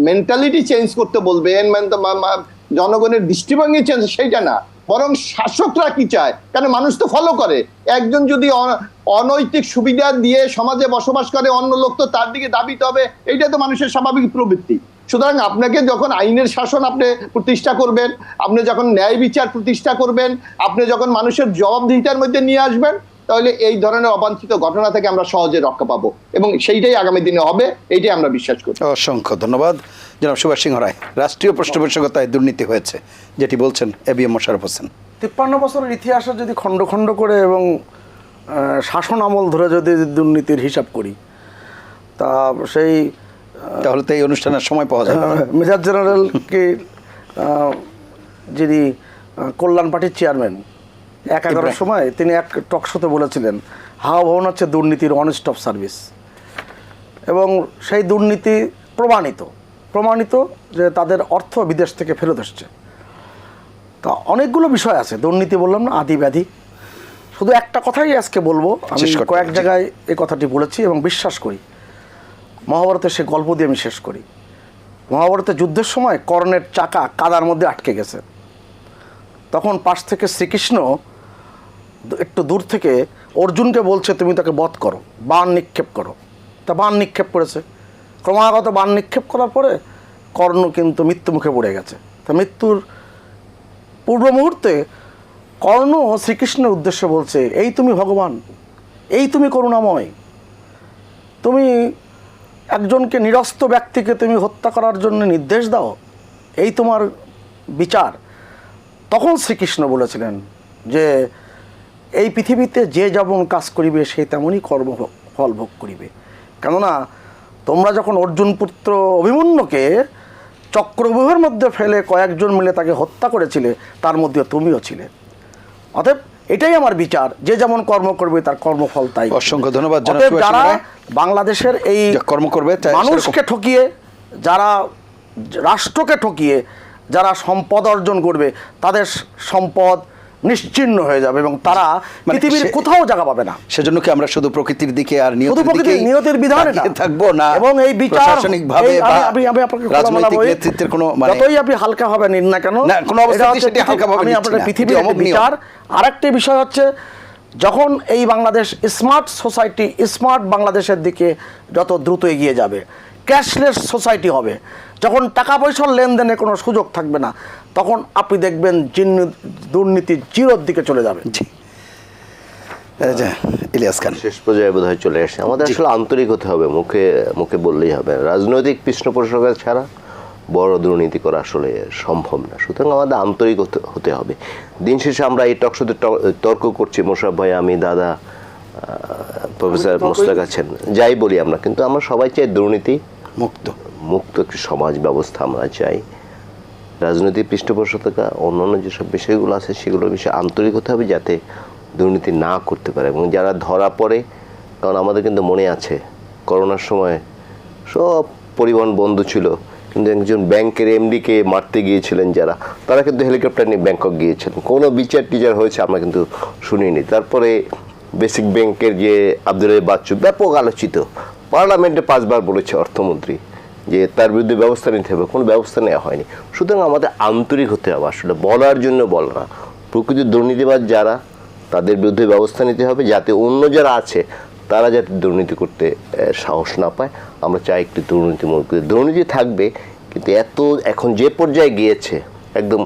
মেন্টালিটি চেঞ্জ করতে বলবেন, জনগণের দৃষ্টিভঙ্গি চেঞ্জ, সেইটা না, বরং শাসকরা কি চায়, কারণ মানুষ তো ফলো করে। একজন যদি অনৈতিক সুবিধা দিয়ে সমাজে বসবাস করে, অন্য লোক তো তার দিকে দাবিতে হবে, এইটা তো মানুষের স্বাভাবিক প্রবৃত্তি। সুতরাং আপনাকে যখন আইনের শাসন আপনি প্রতিষ্ঠা করবেন, আপনি যখন ন্যায় বিচার প্রতিষ্ঠা করবেন, আপনি যখন মানুষের জবাবদিহিতার মধ্যে নিয়ে আসবেন, তাহলে এই ধরনের অবাঞ্ছিত ঘটনা থেকে আমরা সহজে রক্ষা পাবো এবং সেইটাই আগামী দিনে হবে, এইটাই আমরা বিশ্বাস করি। অসংখ্য ধন্যবাদ। জনাব সুভাষ সিংহ রায়, রাষ্ট্রীয় পৃষ্ঠপোষকতায় দুর্নীতি হয়েছে যেটি বলছেন এবিএম মোশাররফ হোসেন। 53 বছরের ইতিহাসে যদি খণ্ড খণ্ড করে এবং শাসন আমল ধরে যদি দুর্নীতির হিসাব করি, তা সেই তাহলে তো এই অনুষ্ঠানের সময় পাওয়া যাবে না। মেজর জেনারেলকে যিনি কল্যাণ পার্টির চেয়ারম্যান 11 সময় তিনি এক টক শোতে বলেছিলেন, হাওয়া ভবন হচ্ছে দুর্নীতির ওয়ান স্টপ সার্ভিস। এবং সেই দুর্নীতি প্রমাণিত যে তাদের অর্থ বিদেশ থেকে ফেরত এসছে। তা অনেকগুলো বিষয় আছে, দুর্নীতি বললাম না, আদি ব্যাধি। শুধু একটা কথাই আজকে বলবো, আমি শেষ করতে কয়েক হবে। জায়গায় এই কথাটি বলেছি এবং বিশ্বাস করি। মহাভারতের সে গল্প দিয়ে আমি শেষ করি। মহাভারতের যুদ্ধের সময় কর্ণের চাকা কাদার মধ্যে আটকে গেছে। তখন পাশ থেকে শ্রীকৃষ্ণ একটু দূর থেকে অর্জুনকে বলছে, তুমি তাকে বধ করো, বাণ নিক্ষেপ করো। তা বাণ নিক্ষেপ করেছে। ক্রমাগত বাণ নিক্ষেপ করার পরে কর্ণ কিন্তু মৃত্যু মুখে পড়ে গেছে। তা মৃত্যুর পূর্ব মুহূর্তে কর্ণ শ্রীকৃষ্ণের উদ্দেশ্যে বলছে, এই তুমি ভগবান, এই তুমি করুণাময়, তুমি একজনকে নিরস্ত ব্যক্তিকে তুমি হত্যা করার জন্য নির্দেশ দাও, এই তোমার বিচার। তখন শ্রীকৃষ্ণ বলেছিলেন যে এই পৃথিবীতে যে যেমন কাজ করিবে সে তেমনই ফল ভোগ করিবে। কেননা তোমরা যখন অর্জুন পুত্র অভিমন্যুকে চক্রব্যূহের মধ্যে ফেলে কয়েকজন মিলে তাকে হত্যা করেছিলে, তার মধ্যে তুমিও ছিলে। অতএব এটাই আমার বিচার, যে যেমন কর্ম করবে তার কর্মফল তাই। অসংখ্য ধন্যবাদ জনাব অতএব সুভাষ সিংহ যারা রায়। বাংলাদেশের এই যা কর্ম করবে মানুষকে ঠকিয়ে, যারা রাষ্ট্রকে ঠকিয়ে যারা সম্পদ অর্জন করবে, তাদের সম্পদ নিশ্চিহ্ন হয়ে যাবে এবং তারা পৃথিবীর কোথাও জায়গা পাবে না। সেজন্য কি আমরা শুধু প্রকৃতির দিকে আর শুধু প্রকৃতির নিয়তির বিধানে না থাকবো না, এবং এই বিচার প্রশাসনিকভাবে বা আমি আপনাকে রাজনৈতিক নেতৃত্বের কোনো যতই আপনি হালকা হবে নিন না কেন, না, কোনো অবস্থাতেই সেটি হালকাভাবে আমি নিচ্ছি আপনার না। পৃথিবীর এটি অমোঘ নিয়ম। বিচার। আরেকটি বিষয় হচ্ছে, যখন এই বাংলাদেশ স্মার্ট সোসাইটি, স্মার্ট বাংলাদেশের দিকে যত দ্রুত এগিয়ে যাবে, ক্যাশলেস সোসাইটি হবে, যখন টাকা পয়সার লেনদেনে কোনো সুযোগ থাকবে না, তখন আপনি দেখবেন দুর্নীতি জিরোর দিকে চলে যাবে। জি, ইলিয়াস খান। শেষ পর্যায়ে বোধহয় চলে আসছে। আমাদের আসলে আন্তরিক হতে হবে, মুখে মুখে বললেই হবে। রাজনৈতিক পৃষ্ঠপোষকতা ছাড়া বড় দুর্নীতি করা আসলে সম্ভব না। সুতরাং আমাদের আন্তরিক হতে হবে। দিন শেষে আমরা এই টকশোতে তর্ক করছি, মোশাররফ ভাই, আমি, দাদা, প্রফেসর মোস্তাক আছেন, যাই বলি আমরা, কিন্তু আমরা সবাই চাই দুর্নীতি মুক্ত একটি সমাজ ব্যবস্থা আমরা চাই। রাজনৈতিক পৃষ্ঠপোষকতা অন্যান্য যেসব বিষয়গুলো আছে সেগুলো বিষয়ে আন্তরিক হতে হবে, যাতে দুর্নীতি না করতে পারে। এবং যারা ধরা পড়ে, কারণ আমাদের কিন্তু মনে আছে করোনার সময় সব পরিবহন বন্ধ ছিল, কিন্তু একজন ব্যাংকের এমডিকে মারতে গিয়েছিলেন যারা, তারা কিন্তু হেলিকপ্টার নিয়ে ব্যাংকক গিয়েছিলেন। কোনো বিচার টিচার হয়েছে আমরা কিন্তু শুনিনি। তারপরে বেসিক ব্যাংকের যে আব্দুল বাচ্চু, ব্যাপক আলোচিত, পার্লামেন্টে 5 বার বলেছে অর্থমন্ত্রী যে তার বিরুদ্ধে ব্যবস্থা নিতে হবে, কোনো ব্যবস্থা নেওয়া হয়নি। সুতরাং আমাদের আন্তরিক হতে হবে, আসলে বলার জন্য বলা না। প্রকৃতির দুর্নীতিবাদ যারা, তাদের বিরুদ্ধে ব্যবস্থা নিতে হবে, যাতে অন্য যারা আছে তারা যাতে দুর্নীতি করতে সাহস না পায়। আমরা চাই একটি দুর্নীতি থাকবে, কিন্তু এখন যে পর্যায়ে গিয়েছে, একদম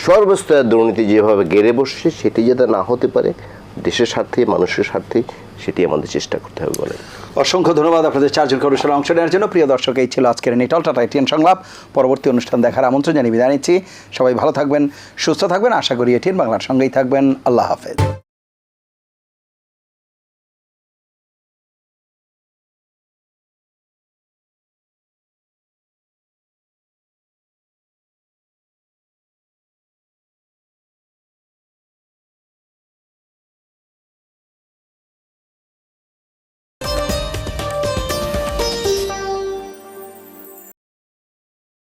সর্বস্তরের দুর্নীতি যেভাবে গেড়ে বসছে, সেটি যাতে না হতে পারে, দেশের স্বার্থে, মানুষের স্বার্থে, সেটি আমাদের চেষ্টা করতে হবে বলে। অসংখ্য ধন্যবাদ আপনাদের চারজনকে অনুষ্ঠানে অংশ নেওয়ার জন্য। প্রিয় দর্শক, এই ছিল আজকের নিটল টাটা এটিএন সংলাপ। পরবর্তী অনুষ্ঠান দেখার আমন্ত্রণ জানিয়ে বিদায় নিচ্ছি। সবাই ভালো থাকবেন, সুস্থ থাকবেন, আশা করি এটিএন বাংলার সঙ্গেই থাকবেন। আল্লাহ হাফেজ।